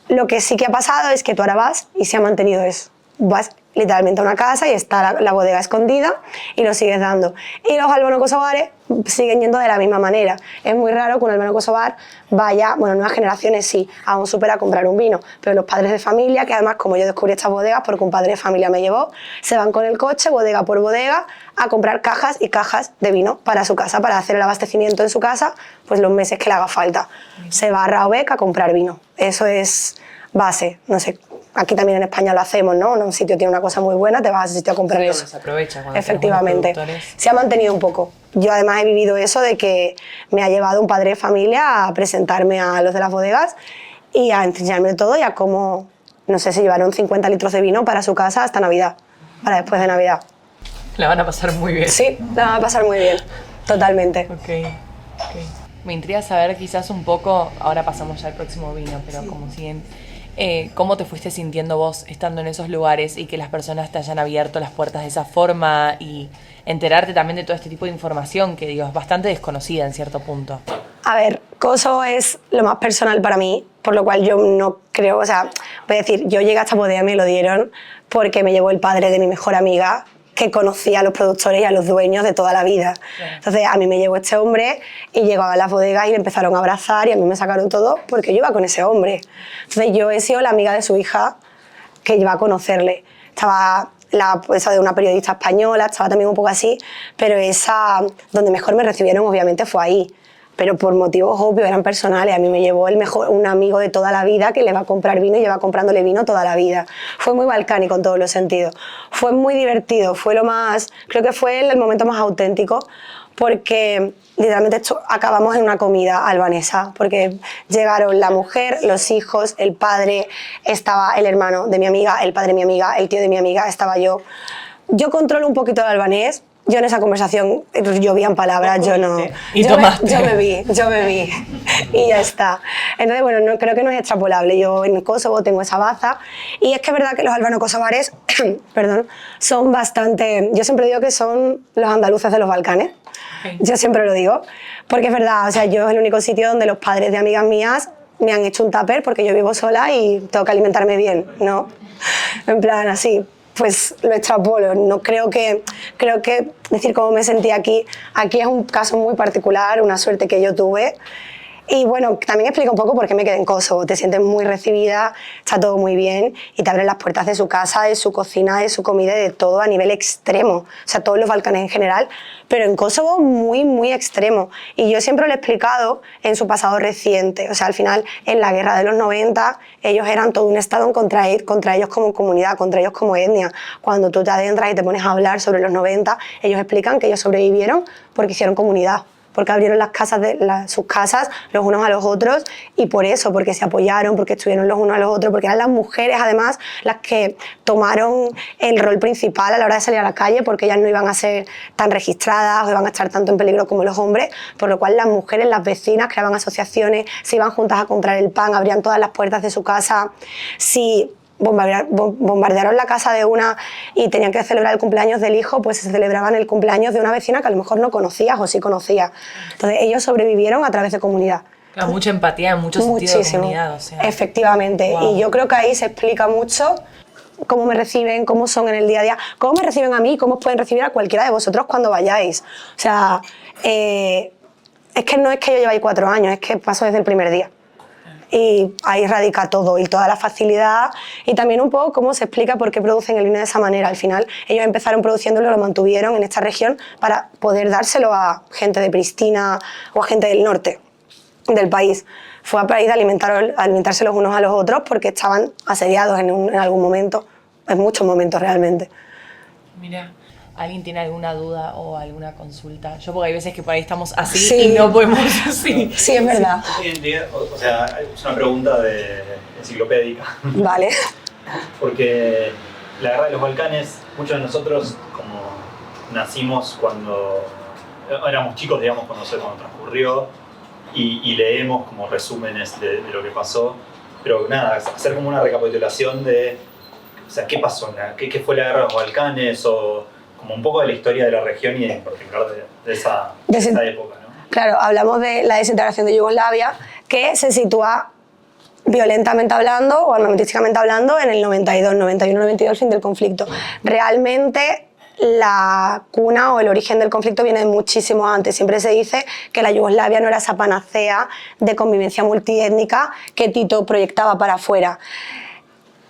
Lo que sí que ha pasado es que tú ahora vas y se ha mantenido eso. Vas literalmente a una casa y está la bodega escondida y lo sigues dando. Y los albano-kosovares siguen yendo de la misma manera. Es muy raro que un albano-kosovar vaya, bueno, nuevas generaciones sí, a un súper a comprar un vino, pero los padres de familia, que además como yo descubrí estas bodegas porque un padre de familia me llevó, se van con el coche, bodega por bodega, a comprar cajas y cajas de vino para su casa, para hacer el abastecimiento en su casa, pues los meses que le haga falta. Se va a Raobec a comprar vino. Eso es base, no sé. Aquí también en España lo hacemos, ¿no? En un sitio tiene una cosa muy buena, te vas a ese sitio a comprar eso. Se aprovecha cuando efectivamente. Se ha mantenido un poco. Yo además he vivido eso de que me ha llevado un padre de familia a presentarme a los de las bodegas y a enseñarme todo y a cómo, no sé, se llevaron 50 litros de vino para su casa hasta Navidad, para después de Navidad. La van a pasar muy bien. Sí, la van a pasar muy bien, totalmente. Ok. Me intriga saber quizás un poco, ahora pasamos ya al próximo vino, pero como siguen... ¿Cómo te fuiste sintiendo vos estando en esos lugares y que las personas te hayan abierto las puertas de esa forma y enterarte también de todo este tipo de información que, digo, es bastante desconocida en cierto punto? A ver, Kosovo es lo más personal para mí, por lo cual yo no creo, o sea, voy a decir, yo llegué a esta bodega y me lo dieron porque me llevó el padre de mi mejor amiga, que conocía a los productores y a los dueños de toda la vida. Entonces a mí me llegó este hombre y llegaba a las bodegas y le empezaron a abrazar y a mí me sacaron todo porque yo iba con ese hombre. Entonces yo he sido la amiga de su hija que iba a conocerle. Estaba esa de una periodista española, estaba también un poco así, pero esa donde mejor me recibieron obviamente fue ahí. Pero por motivos obvios, eran personales. A mí me llevó un amigo de toda la vida que le va a comprar vino y lleva comprándole vino toda la vida. Fue muy balcánico en todos los sentidos. Fue muy divertido, fue lo más, creo que fue el momento más auténtico porque literalmente acabamos en una comida albanesa, porque llegaron la mujer, los hijos, el padre, estaba el hermano de mi amiga, el padre de mi amiga, el tío de mi amiga, estaba yo. Yo controlo un poquito el albanés. Yo en esa conversación llovían palabras, yo no... Y yo bebí y ya está. Entonces, bueno, creo que no es extrapolable. Yo en Kosovo tengo esa baza y es que es verdad que los albano-kosovares perdón, son bastante... Yo siempre digo que son los andaluces de los Balcanes. Yo siempre lo digo, porque es verdad, o sea, yo es el único sitio donde los padres de amigas mías me han hecho un tupper porque yo vivo sola y tengo que alimentarme bien, ¿no? En plan, así... pues lo extrapolo. No creo que decir cómo me sentí aquí es un caso muy particular, una suerte que yo tuve. Y bueno, también explica un poco por qué me quedé en Kosovo. Te sientes muy recibida, está todo muy bien y te abren las puertas de su casa, de su cocina, de su comida, de todo a nivel extremo. O sea, todos los Balcanes en general, pero en Kosovo muy, muy extremo. Y yo siempre lo he explicado en su pasado reciente. O sea, al final, en la guerra de los 90, ellos eran todo un estado contra ellos como comunidad, contra ellos como etnia. Cuando tú te adentras y te pones a hablar sobre los 90, ellos explican que ellos sobrevivieron porque hicieron comunidad, porque abrieron sus casas los unos a los otros y por eso, porque se apoyaron, porque estuvieron los unos a los otros, porque eran las mujeres además las que tomaron el rol principal a la hora de salir a la calle, porque ellas no iban a ser tan registradas o iban a estar tanto en peligro como los hombres, por lo cual las mujeres, las vecinas, creaban asociaciones, se iban juntas a comprar el pan, abrían todas las puertas de su casa. Si bombardearon la casa de una y tenían que celebrar el cumpleaños del hijo, pues se celebraban el cumpleaños de una vecina que a lo mejor no conocías o sí conocías. Entonces ellos sobrevivieron a través de comunidad. Claro, mucha empatía, mucho sentido de comunidad. O sea. Efectivamente. Wow. Y yo creo que ahí se explica mucho cómo me reciben, cómo son en el día a día, cómo me reciben a mí, cómo os pueden recibir a cualquiera de vosotros cuando vayáis. O sea, es que no es que yo lleve ahí 4 años, es que paso desde el primer día. Y ahí radica todo y toda la facilidad y también un poco cómo se explica por qué producen el vino de esa manera. Al final ellos empezaron produciéndolo, lo mantuvieron en esta región para poder dárselo a gente de Pristina o a gente del norte del país. Fue a raíz de alimentarse los unos a los otros porque estaban asediados en algún momento, en muchos momentos realmente. Mira, ¿alguien tiene alguna duda o alguna consulta? Yo porque hay veces que por ahí estamos así Sí. y no podemos así. Sí, es verdad. Hoy en día, o sea, es una pregunta enciclopédica. Vale. Porque la guerra de los Balcanes, muchos de nosotros como nacimos cuando éramos chicos, digamos, cuando transcurrió y leemos como resúmenes de lo que pasó. Pero nada, hacer como una recapitulación de, o sea, qué pasó, qué fue la guerra de los Balcanes o como un poco de la historia de la región y en particular de esa época, ¿no? Claro, hablamos de la desintegración de Yugoslavia, que se sitúa violentamente hablando o armamentísticamente hablando en el 92, 91, 92, el fin del conflicto. Realmente la cuna o el origen del conflicto viene de muchísimo antes. Siempre se dice que la Yugoslavia no era esa panacea de convivencia multiétnica que Tito proyectaba para afuera.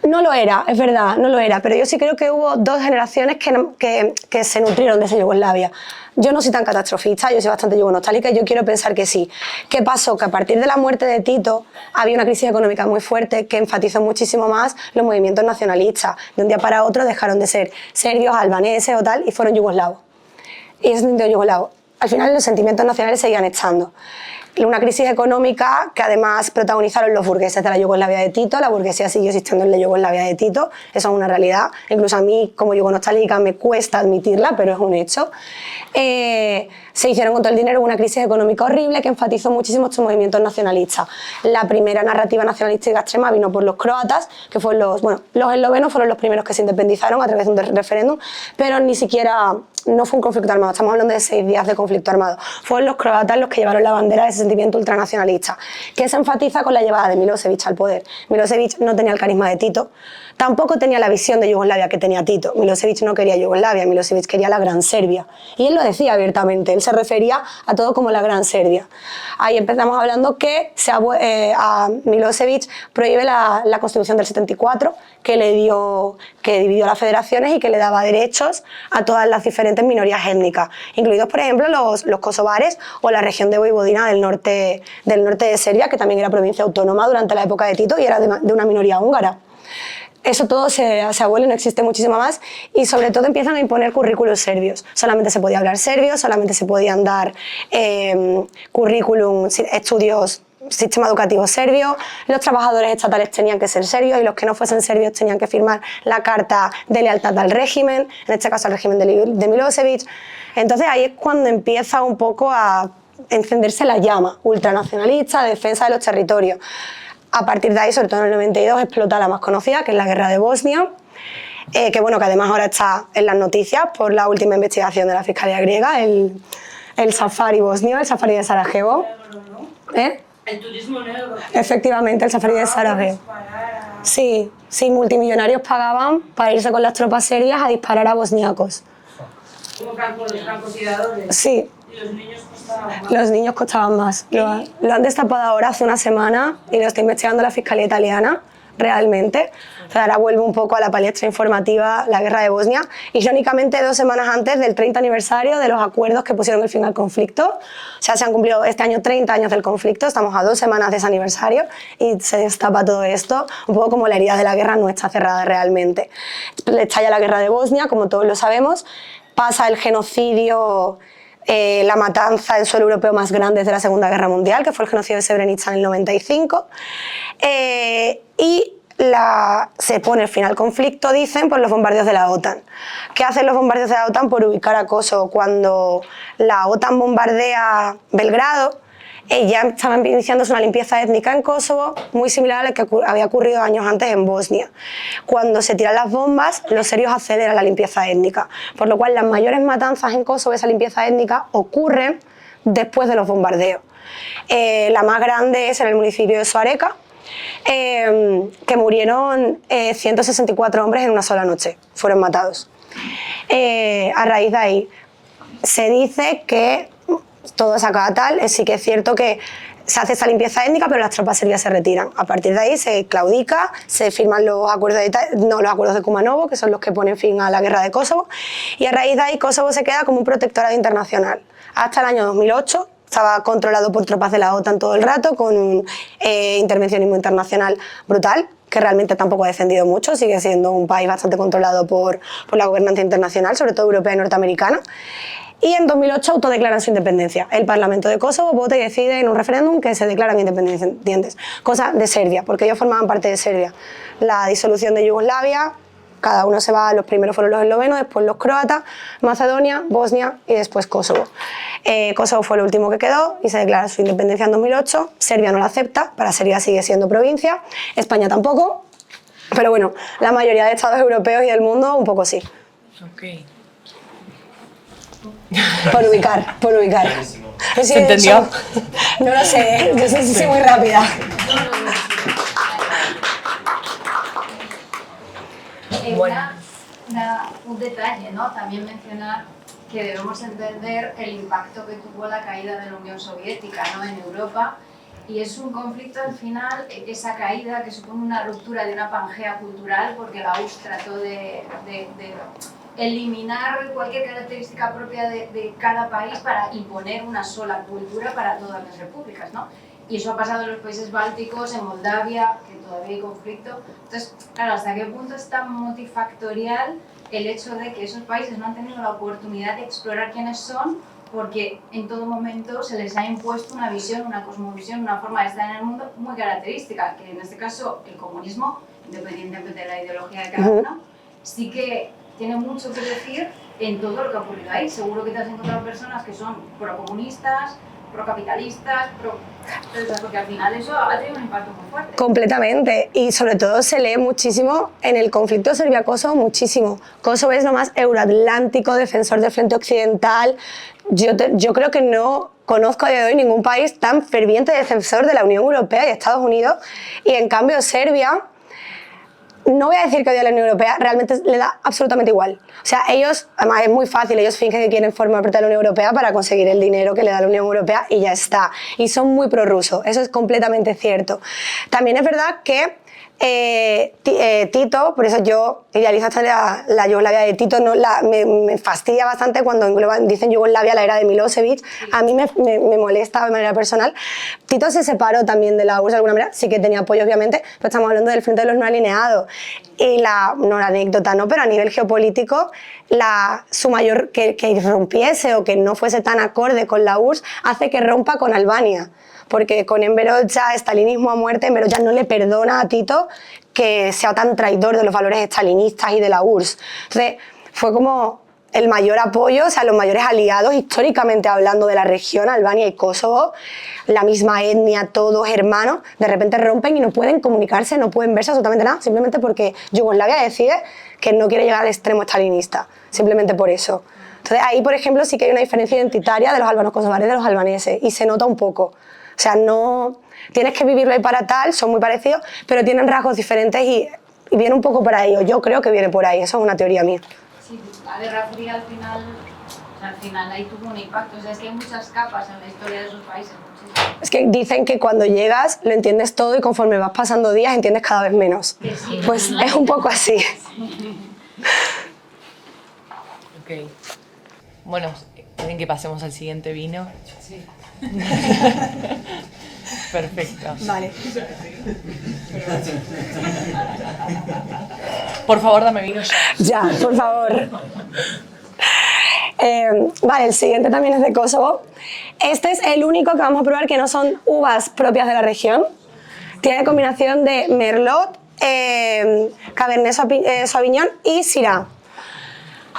No lo era, es verdad, no lo era, pero yo sí creo que hubo 2 generaciones que se nutrieron de esa Yugoslavia. Yo no soy tan catastrofista, yo soy bastante yugonostálgica y yo quiero pensar que sí. ¿Qué pasó? Que a partir de la muerte de Tito había una crisis económica muy fuerte que enfatizó muchísimo más los movimientos nacionalistas. De un día para otro dejaron de ser serbios, albaneses o tal y fueron yugoslavos. Y ese sentido yugoslavo. Al final los sentimientos nacionales seguían estando. Una crisis económica que además protagonizaron los burgueses de la Yugoslavia de Tito. La burguesía siguió existiendo en la Yugoslavia de Tito, eso es una realidad. Incluso a mí, como yugonostálgica, me cuesta admitirla, pero es un hecho. Se hicieron con todo el dinero una crisis económica horrible que enfatizó muchísimo estos movimientos nacionalistas. La primera narrativa nacionalística extrema vino por los croatas, que fueron los eslovenos fueron los primeros que se independizaron a través de un referéndum, pero ni siquiera, no fue un conflicto armado, estamos hablando de 6 días de conflicto armado. Fueron los croatas los que llevaron la bandera de ese sentimiento ultranacionalista, que se enfatiza con la llegada de Milosevic al poder. Milosevic no tenía el carisma de Tito, tampoco tenía la visión de Yugoslavia que tenía Tito. Milosevic no quería Yugoslavia, Milosevic quería la Gran Serbia. Y él lo decía abiertamente, él se refería a todo como la Gran Serbia. Ahí empezamos hablando que a Milosevic prohíbe la Constitución del 74, que dividió las federaciones y que le daba derechos a todas las diferentes minorías étnicas, incluidos, por ejemplo, los kosovares o la región de Voivodina del norte de Serbia, que también era provincia autónoma durante la época de Tito y era de una minoría húngara. Eso todo se abuela, no existe muchísimo más y sobre todo empiezan a imponer currículos serbios. Solamente se podía hablar serbio, solamente se podían dar currículum, estudios, sistema educativo serbio, los trabajadores estatales tenían que ser serbios y los que no fuesen serbios tenían que firmar la carta de lealtad al régimen, en este caso al régimen de Milosevic. Entonces ahí es cuando empieza un poco a encenderse la llama ultranacionalista de defensa de los territorios. A partir de ahí, sobre todo en el 92, explota la más conocida, que es la Guerra de Bosnia, que además ahora está en las noticias por la última investigación de la Fiscalía griega, el safari bosnio, el safari de Sarajevo. El turismo negro. Efectivamente, el safari de Sarajevo. Sí, multimillonarios pagaban para irse con las tropas serbias a disparar a bosníacos. Como los francotiradores. Sí. Y los niños costaban más. Los niños costaban más. Lo han destapado ahora hace una semana y lo está investigando la Fiscalía italiana, realmente. O sea, ahora vuelve un poco a la palestra informativa la Guerra de Bosnia. Irónicamente, 2 semanas antes del 30 aniversario de los acuerdos que pusieron el fin al conflicto. O sea, se han cumplido este año 30 años del conflicto, estamos a 2 semanas de ese aniversario y se destapa todo esto, un poco como la herida de la guerra no está cerrada realmente. Estalla la Guerra de Bosnia, como todos lo sabemos, pasa el genocidio, la matanza en suelo europeo más grande desde la Segunda Guerra Mundial, que fue el genocidio de Srebrenica en el 95, y se pone el fin al conflicto, dicen, por los bombardeos de la OTAN. ¿Qué hacen los bombardeos de la OTAN? Por ubicar a Kosovo. Cuando la OTAN bombardea Belgrado, ya estaban iniciándose una limpieza étnica en Kosovo, muy similar a la que había ocurrido años antes en Bosnia. Cuando se tiran las bombas, los serbios acceden a la limpieza étnica, por lo cual las mayores matanzas en Kosovo, esa limpieza étnica, ocurren después de los bombardeos. La más grande es en el municipio de Soareca, que murieron 164 hombres en una sola noche, fueron matados. A raíz de ahí, se dice que todo se acaba tal, sí que es cierto que se hace esa limpieza étnica, pero las tropas serbias se retiran. A partir de ahí se claudica, se firman los acuerdos de Kumanovo, que son los que ponen fin a la guerra de Kosovo, y a raíz de ahí Kosovo se queda como un protectorado internacional. Hasta el año 2008 estaba controlado por tropas de la OTAN todo el rato, con un intervencionismo internacional brutal, que realmente tampoco ha descendido mucho, sigue siendo un país bastante controlado por la gobernanza internacional, sobre todo europea y norteamericana. Y en 2008 autodeclaran su independencia. El Parlamento de Kosovo vota y decide en un referéndum que se declaran independientes, cosa de Serbia, porque ellos formaban parte de Serbia. La disolución de Yugoslavia, cada uno se va, los primeros fueron los eslovenos, después los croatas, Macedonia, Bosnia y después Kosovo. Kosovo fue el último que quedó y se declara su independencia en 2008. Serbia no la acepta, para Serbia sigue siendo provincia, España tampoco, pero bueno, la mayoría de estados europeos y del mundo un poco sí. Ok. Por ubicar. Buenísimo. ¿Se entendió? No lo sé, yo soy muy rápida. Un detalle, ¿no? También mencionar que debemos entender el impacto que tuvo la caída de la Unión Soviética, ¿no?, en Europa, y es un conflicto al final, esa caída que supone una ruptura de una pangea cultural, porque la URSS trató de eliminar cualquier característica propia de cada país para imponer una sola cultura para todas las repúblicas, ¿no? Y eso ha pasado en los países bálticos, en Moldavia, que todavía hay conflicto. Entonces, claro, ¿hasta qué punto es tan multifactorial el hecho de que esos países no han tenido la oportunidad de explorar quiénes son, porque en todo momento se les ha impuesto una visión, una cosmovisión, una forma de estar en el mundo muy característica, que en este caso el comunismo, independientemente de la ideología de cada uno, sí que tiene mucho que decir en todo lo que ha ocurrido ahí. Seguro que te has encontrado personas que son procomunistas, procapitalistas, porque al final eso ha tenido un impacto muy fuerte. Completamente, y sobre todo se lee muchísimo en el conflicto Serbia-Kosovo, muchísimo. Kosovo es lo más euroatlántico, defensor del frente occidental. Yo creo que no conozco a día de hoy ningún país tan ferviente defensor de la Unión Europea y Estados Unidos, y en cambio Serbia, no voy a decir que odia a la Unión Europea, realmente le da absolutamente igual. O sea, ellos, además es muy fácil, ellos fingen que quieren formar parte de la Unión Europea para conseguir el dinero que le da la Unión Europea y ya está. Y son muy prorrusos, eso es completamente cierto. También es verdad que Tito, por eso yo idealizo hasta la Yugoslavia de Tito, no, me fastidia bastante cuando dicen Yugoslavia la era de Milosevic, a mí me molesta de manera personal. Tito se separó también de la URSS de alguna manera, sí que tenía apoyo obviamente, pero estamos hablando del Frente de los No Alineados. Y no la anécdota no, pero a nivel geopolítico, su mayor, que rompiese o que no fuese tan acorde con la URSS, hace que rompa con Albania. Porque con Enver Hoxha, estalinismo a muerte, Enver Hoxha no le perdona a Tito que sea tan traidor de los valores estalinistas y de la URSS. Entonces, fue como el mayor apoyo, o sea, los mayores aliados, históricamente hablando de la región, Albania y Kosovo, la misma etnia, todos hermanos, de repente rompen y no pueden comunicarse, no pueden verse absolutamente nada, simplemente porque Yugoslavia decide que no quiere llegar al extremo estalinista, simplemente por eso. Entonces, ahí, por ejemplo, sí que hay una diferencia identitaria de los albanos kosovares y de los albaneses, y se nota un poco. O sea, no tienes que vivirlo ahí para tal, son muy parecidos, pero tienen rasgos diferentes y viene un poco por ahí, o yo creo que viene por ahí, eso es una teoría mía. Sí, la Guerra Fría al final ahí tuvo un impacto, o sea, es que hay muchas capas en la historia de esos países. Muchísimas. Es que dicen que cuando llegas lo entiendes todo y conforme vas pasando días entiendes cada vez menos. Sí. Pues es un poco así. Ok. Bueno, ¿quieren que pasemos al siguiente vino? Sí. Perfecto. Vale. Por favor, dame vino ya. Ya, por favor. Vale, el siguiente también es de Kosovo. Este es el único que vamos a probar que no son uvas propias de la región. Tiene combinación de Merlot, Cabernet Sauvignon y Syrah.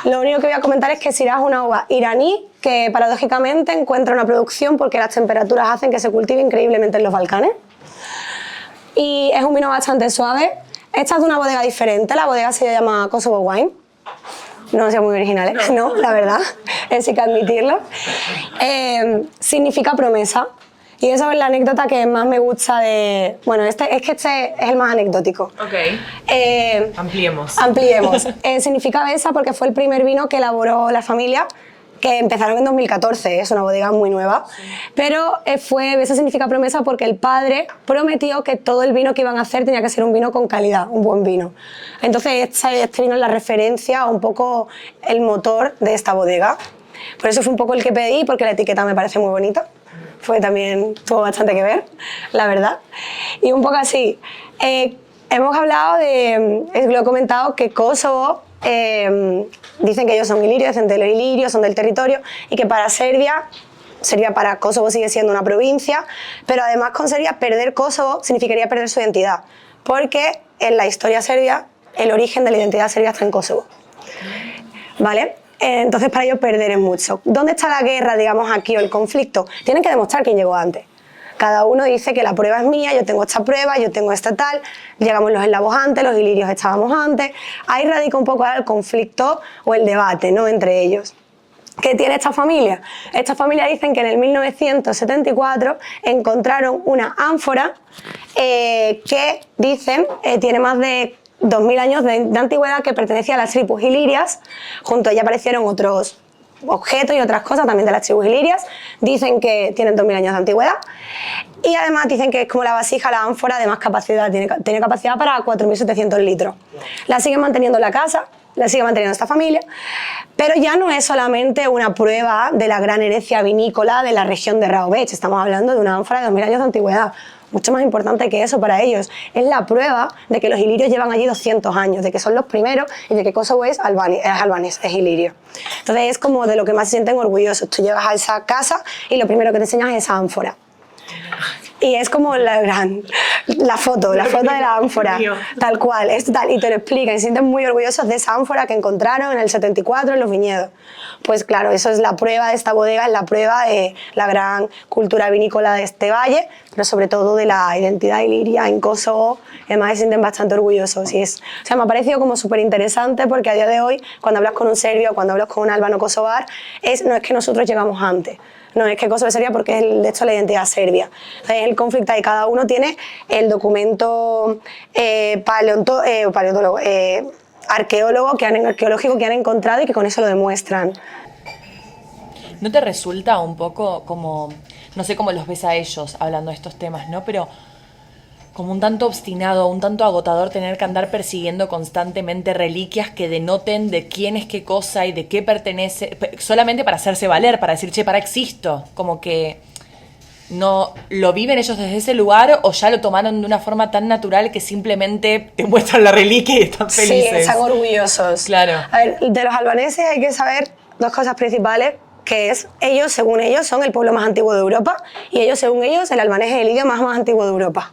Lo único que voy a comentar es que Syrah es una uva iraní que paradójicamente encuentra una producción porque las temperaturas hacen que se cultive increíblemente en los Balcanes. Y es un vino bastante suave. Esta es de una bodega diferente, la bodega se llama Kosovo Wine. No son muy originales, no, la verdad, eso hay que admitirlo. Significa promesa. Y eso es la anécdota que más me gusta de... Bueno, este es el más anecdótico. Ok. Ampliemos. Ampliemos. Significa Besa porque fue el primer vino que elaboró la familia, que empezaron en 2014, es una bodega muy nueva, pero Besa significa promesa porque el padre prometió que todo el vino que iban a hacer tenía que ser un vino con calidad, un buen vino. Entonces este vino es la referencia, un poco el motor de esta bodega. Por eso fue un poco el que pedí, porque la etiqueta me parece muy bonita. Tuvo bastante que ver, la verdad. Y un poco así, hemos hablado lo he comentado, que Kosovo, dicen que ellos son ilirios, dicen de los ilirios, son del territorio, y que para Serbia para Kosovo sigue siendo una provincia, pero además con Serbia perder Kosovo significaría perder su identidad, porque en la historia serbia el origen de la identidad serbia está en Kosovo. ¿Vale? Entonces para ellos perder es mucho. ¿Dónde está la guerra, digamos, aquí, o el conflicto? Tienen que demostrar quién llegó antes. Cada uno dice que la prueba es mía, yo tengo esta prueba, yo tengo esta tal, llegamos los eslavos antes, los ilirios estábamos antes. Ahí radica un poco el conflicto o el debate, ¿no?, entre ellos. ¿Qué tiene esta familia? Esta familia dicen que en el 1974 encontraron una ánfora que dicen tiene más de 2000 años de antigüedad, que pertenecía a las tribus ilirias. Junto a ella aparecieron otros objetos y otras cosas también de las tribus ilirias. Dicen que tienen 2000 años de antigüedad y además dicen que es como la vasija, la ánfora de más capacidad, tiene capacidad para 4700 litros. La siguen manteniendo en la casa, la sigue manteniendo esta familia, pero ya no es solamente una prueba de la gran herencia vinícola de la región de Raovech, estamos hablando de una ánfora de 2000 años de antigüedad. Mucho más importante que eso para ellos es la prueba de que los ilirios llevan allí 200 años, de que son los primeros y de que Kosovo es albanés, es ilirio. Entonces es como de lo que más se sienten orgullosos. Tú llegas a esa casa y lo primero que te enseñan es esa ánfora. Y es como la foto de la ánfora, tal cual, es total, y te lo explican, y se sienten muy orgullosos de esa ánfora que encontraron en el 74 en los viñedos. Pues claro, eso es la prueba de esta bodega, es la prueba de la gran cultura vinícola de este valle, pero sobre todo de la identidad iliria en Kosovo. Además se sienten bastante orgullosos. Y me ha parecido como súper interesante porque a día de hoy, cuando hablas con un serbio, cuando hablas con un albano kosovar, no es que nosotros llegamos antes. No es que Kosovo es Serbia porque es de hecho la identidad serbia. Entonces, el conflicto ahí, cada uno tiene el documento arqueológico que han encontrado y que con eso lo demuestran. ¿No te resulta un poco como, no sé cómo los ves a ellos hablando de estos temas, ¿no? Pero como un tanto obstinado, un tanto agotador tener que andar persiguiendo constantemente reliquias que denoten de quién es qué cosa y de qué pertenece, solamente para hacerse valer, para decir, che, para existo? Como que no lo viven ellos desde ese lugar, o ya lo tomaron de una forma tan natural que simplemente te muestran la reliquia y están felices. Sí, están orgullosos. Claro. A ver, de los albaneses hay que saber dos cosas principales, que es, ellos, según ellos, son el pueblo más antiguo de Europa, y ellos, según ellos, el albanés es el idioma más antiguo de Europa.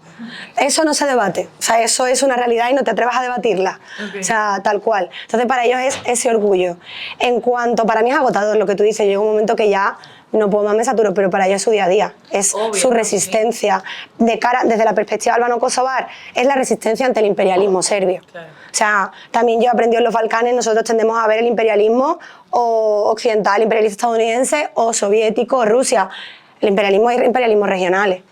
Eso no se debate, o sea, eso es una realidad y no te atrevas a debatirla, o sea, tal cual. Entonces, para ellos es ese orgullo. En cuanto, para mí es agotador lo que tú dices, llega un momento que ya no puedo más, me saturo, pero para ellos es su día a día, es su resistencia. Desde la perspectiva albano-kosovar, es la resistencia ante el imperialismo serbio. Claro. O sea, también yo aprendí en los Balcanes, nosotros tendemos a ver el imperialismo occidental, imperialista estadounidense o soviético o Rusia. El imperialismo es imperialismos regionales.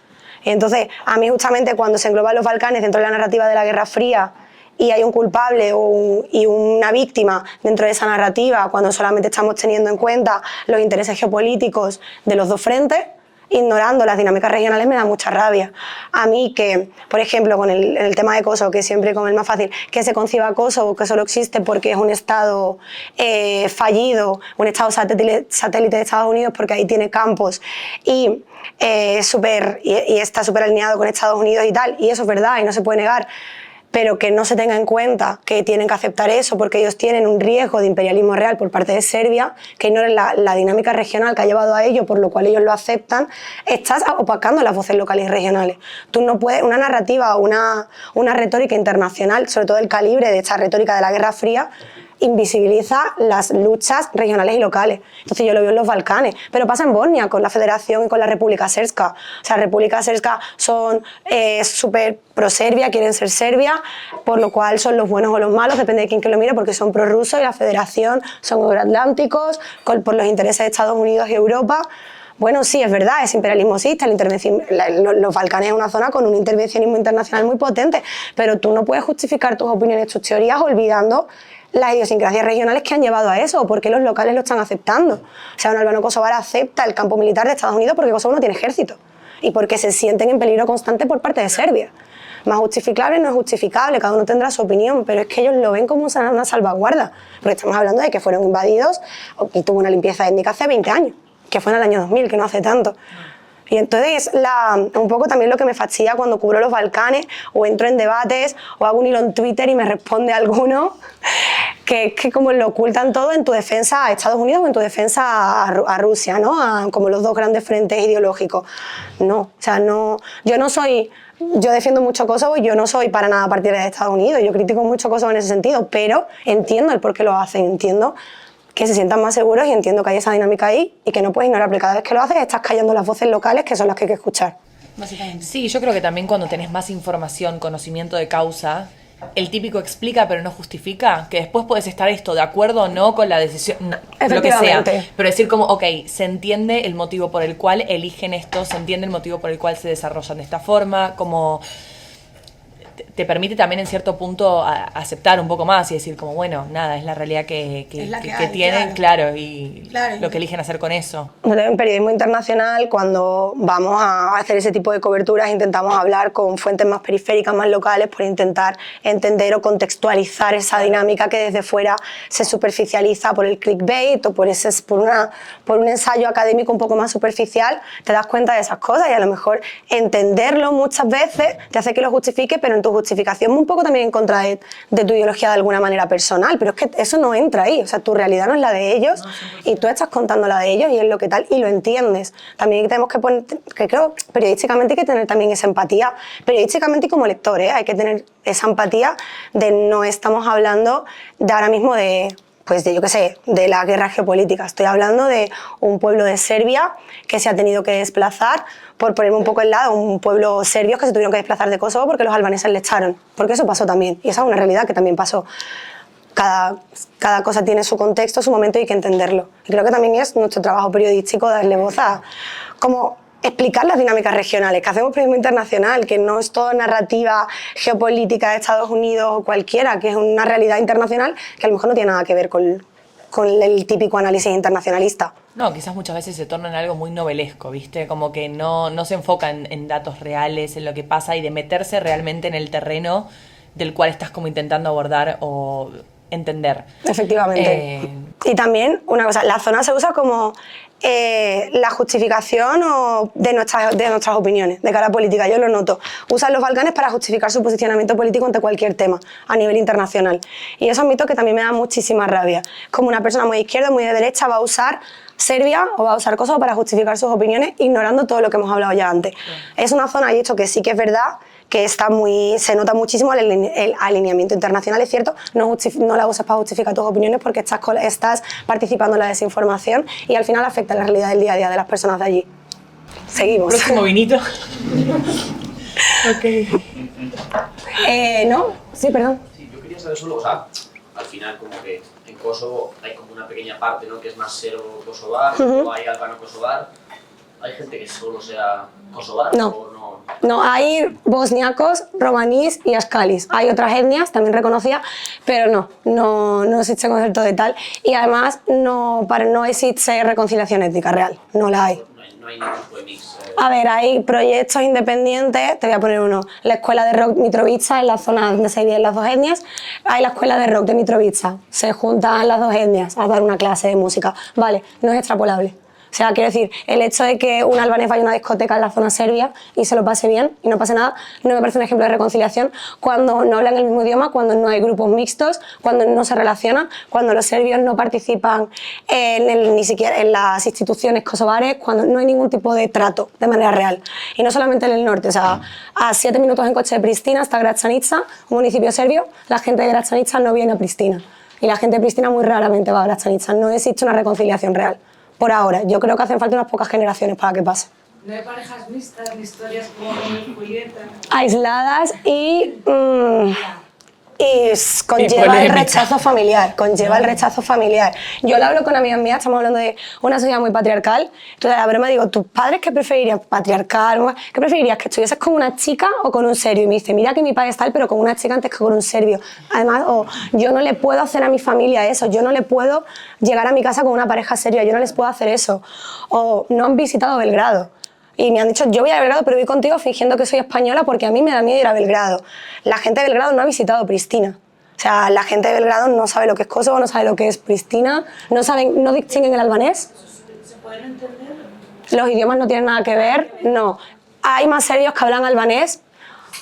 Y entonces, a mí justamente cuando se engloban los Balcanes dentro de la narrativa de la Guerra Fría y hay un culpable y una víctima dentro de esa narrativa, cuando solamente estamos teniendo en cuenta los intereses geopolíticos de los dos frentes, ignorando las dinámicas regionales, me da mucha rabia. A mí que, por ejemplo, con el tema de Kosovo, que siempre como el más fácil, que se conciba Kosovo, que solo existe porque es un estado fallido, un estado satélite de Estados Unidos, porque ahí tiene campos y está súper alineado con Estados Unidos y tal, y eso es verdad y no se puede negar, pero que no se tenga en cuenta que tienen que aceptar eso porque ellos tienen un riesgo de imperialismo real por parte de Serbia, que ignoren la dinámica regional que ha llevado a ello, por lo cual ellos lo aceptan, estás opacando las voces locales y regionales. Tú no puedes, una narrativa o una retórica internacional, sobre todo el calibre de esta retórica de la Guerra Fría, invisibiliza las luchas regionales y locales. Entonces yo lo veo en los Balcanes, pero pasa en Bosnia con la Federación y con la República Srpska. O sea, República Srpska son súper pro-Serbia, quieren ser Serbia, por lo cual son los buenos o los malos, depende de quién que lo mire, porque son prorrusos, y la Federación son euroatlánticos, por los intereses de Estados Unidos y Europa. Bueno, sí, es verdad, es imperialismocista, los Balcanes es una zona con un intervencionismo internacional muy potente, pero tú no puedes justificar tus opiniones, tus teorías, olvidando las idiosincrasias regionales que han llevado a eso, o porque los locales lo están aceptando. O sea, un albano kosovar acepta el campo militar de Estados Unidos porque Kosovo no tiene ejército y porque se sienten en peligro constante por parte de Serbia. Más justificable no es justificable, cada uno tendrá su opinión, pero es que ellos lo ven como una salvaguarda, porque estamos hablando de que fueron invadidos y tuvo una limpieza étnica hace 20 años, que fue en el año 2000, que no hace tanto. Y entonces un poco también lo que me fastidia cuando cubro los Balcanes o entro en debates o hago un hilo en Twitter y me responde alguno, que es que como lo ocultan todo en tu defensa a Estados Unidos o en tu defensa a Rusia, ¿no? Como los dos grandes frentes ideológicos. No, o sea, no, yo defiendo mucho Kosovo y yo no soy para nada partidaria de Estados Unidos, yo critico mucho Kosovo en ese sentido, pero entiendo el por qué lo hacen, entiendo que se sientan más seguros y entiendo que hay esa dinámica ahí y que no puedes ignorar, porque cada vez que lo haces estás callando las voces locales que son las que hay que escuchar. Sí, yo creo que también cuando tenés más información, conocimiento de causa, el típico explica pero no justifica, que después puedes estar de acuerdo o no con la decisión, lo que sea, pero decir como, ok, se entiende el motivo por el cual eligen esto, se entiende el motivo por el cual se desarrollan de esta forma, como te permite también en cierto punto aceptar un poco más y decir como, bueno, nada, es la realidad que tienen, claro, y lo que eligen hacer con eso. En periodismo internacional, cuando vamos a hacer ese tipo de coberturas, intentamos hablar con fuentes más periféricas, más locales, por intentar entender o contextualizar esa dinámica que desde fuera se superficializa por el clickbait o por un ensayo académico un poco más superficial. Te das cuenta de esas cosas y a lo mejor entenderlo muchas veces te hace que lo justifique, pero en tu justificación un poco también en contra de tu ideología de alguna manera personal, pero es que eso no entra ahí, o sea, tu realidad no es la de ellos y tú estás contando la de ellos y es lo que tal, y lo entiendes. También tenemos que poner, que creo, periodísticamente hay que tener también esa empatía, periodísticamente y como lector, hay que tener esa empatía de no estamos hablando de ahora mismo de yo qué sé, de la guerra geopolítica. Estoy hablando de un pueblo de Serbia que se ha tenido que desplazar, por ponerme un poco al lado, un pueblo serbio que se tuvieron que desplazar de Kosovo porque los albaneses le echaron. Porque eso pasó también, y esa es una realidad que también pasó. Cada cosa tiene su contexto, su momento y hay que entenderlo. Y creo que también es nuestro trabajo periodístico darle voz a como explicar las dinámicas regionales, que hacemos periodismo internacional, que no es toda narrativa geopolítica de Estados Unidos o cualquiera, que es una realidad internacional que a lo mejor no tiene nada que ver con el típico análisis internacionalista. No, quizás muchas veces se torna en algo muy novelesco, ¿viste? Como que no se enfoca en datos reales, en lo que pasa y de meterse realmente en el terreno del cual estás como intentando abordar o entender. Efectivamente. Y también, una cosa, la zona se usa como la justificación de nuestras opiniones de cara política, yo lo noto. Usan los Balcanes para justificar su posicionamiento político ante cualquier tema a nivel internacional. Y eso admito que también me da muchísima rabia. Como una persona muy de izquierda, muy de derecha, va a usar Serbia o va a usar Kosovo para justificar sus opiniones, ignorando todo lo que hemos hablado ya antes. Es una zona, y esto que sí que es verdad, que se nota muchísimo el alineamiento internacional, es cierto, no la usas para justificar tus opiniones porque estás participando en la desinformación y al final afecta la realidad del día a día de las personas de allí. Seguimos. Próximo vinito. Ok. ¿No? Sí, perdón. Sí, yo quería saber solo, o sea, al final como que en Kosovo hay como una pequeña parte, ¿no?, que es más serbo-kosovar, o hay albano-kosovar. ¿Hay gente que solo sea kosovar o no? No, hay bosniacos, romaníes y ascalis. Hay otras etnias también reconocidas, pero no existe concepto de tal. Y además no existe reconciliación étnica real, no la hay. No hay ningún tipo de mix. A ver, hay proyectos independientes, te voy a poner uno. La escuela de rock Mitrovica, en la zona donde se dividen las dos etnias, hay la escuela de rock de Mitrovica. Se juntan las dos etnias a dar una clase de música. Vale, no es extrapolable. O sea, quiero decir, el hecho de que un albanés vaya a una discoteca en la zona serbia y se lo pase bien y no pase nada, no me parece un ejemplo de reconciliación cuando no hablan el mismo idioma, cuando no hay grupos mixtos, cuando no se relacionan, cuando los serbios no participan ni siquiera en las instituciones kosovares, cuando no hay ningún tipo de trato de manera real. Y no solamente en el norte, o sea, a 7 minutos en coche de Pristina hasta Gračanica, un municipio serbio, la gente de Gračanica no viene a Pristina. Y la gente de Pristina muy raramente va a Gračanica. No existe una reconciliación real. Por ahora, yo creo que hacen falta unas pocas generaciones para que pase. ¿No hay parejas mixtas, ni historias como Romeo y Julieta? Aisladas y y conlleva el polémica. rechazo familiar, conlleva el rechazo familiar. Yo lo hablo con amigas mías, estamos hablando de una sociedad muy patriarcal, entonces la broma digo, ¿tus padres qué preferirían? ¿Patriarcal? ¿Qué preferirías? ¿Que estuvieses con una chica o con un serbio? Y me dice, mira que mi padre es tal, pero con una chica antes que con un serbio. Además, yo no le puedo hacer a mi familia eso, yo no le puedo llegar a mi casa con una pareja seria, yo no les puedo hacer eso. O no han visitado Belgrado. Y me han dicho, yo voy a Belgrado, pero voy contigo fingiendo que soy española porque a mí me da miedo ir a Belgrado. La gente de Belgrado no ha visitado Pristina. O sea, la gente de Belgrado no sabe lo que es Kosovo, no sabe lo que es Pristina, no distinguen el albanés. ¿Se pueden entender? Los idiomas no tienen nada que ver, no. Hay más serbios que hablan albanés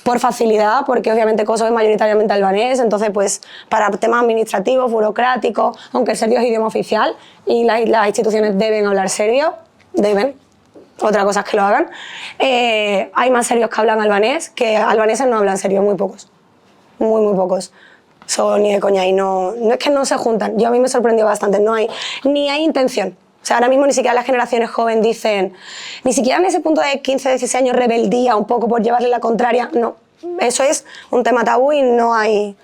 por facilidad, porque obviamente Kosovo es mayoritariamente albanés, entonces pues para temas administrativos, burocráticos, aunque el serbio es idioma oficial y las instituciones deben hablar serbio, deben. Otra cosa es que lo hagan. Hay más serbios que hablan albanés que albaneses no hablan serbio, muy pocos. Muy pocos. Son ni de coña y no es que no se juntan. Yo a mí me sorprendió bastante. Ni hay intención. O sea, ahora mismo ni siquiera las generaciones jóvenes dicen, ni siquiera en ese punto de 15, 16 años rebeldía un poco por llevarle la contraria. No, eso es un tema tabú y no hay...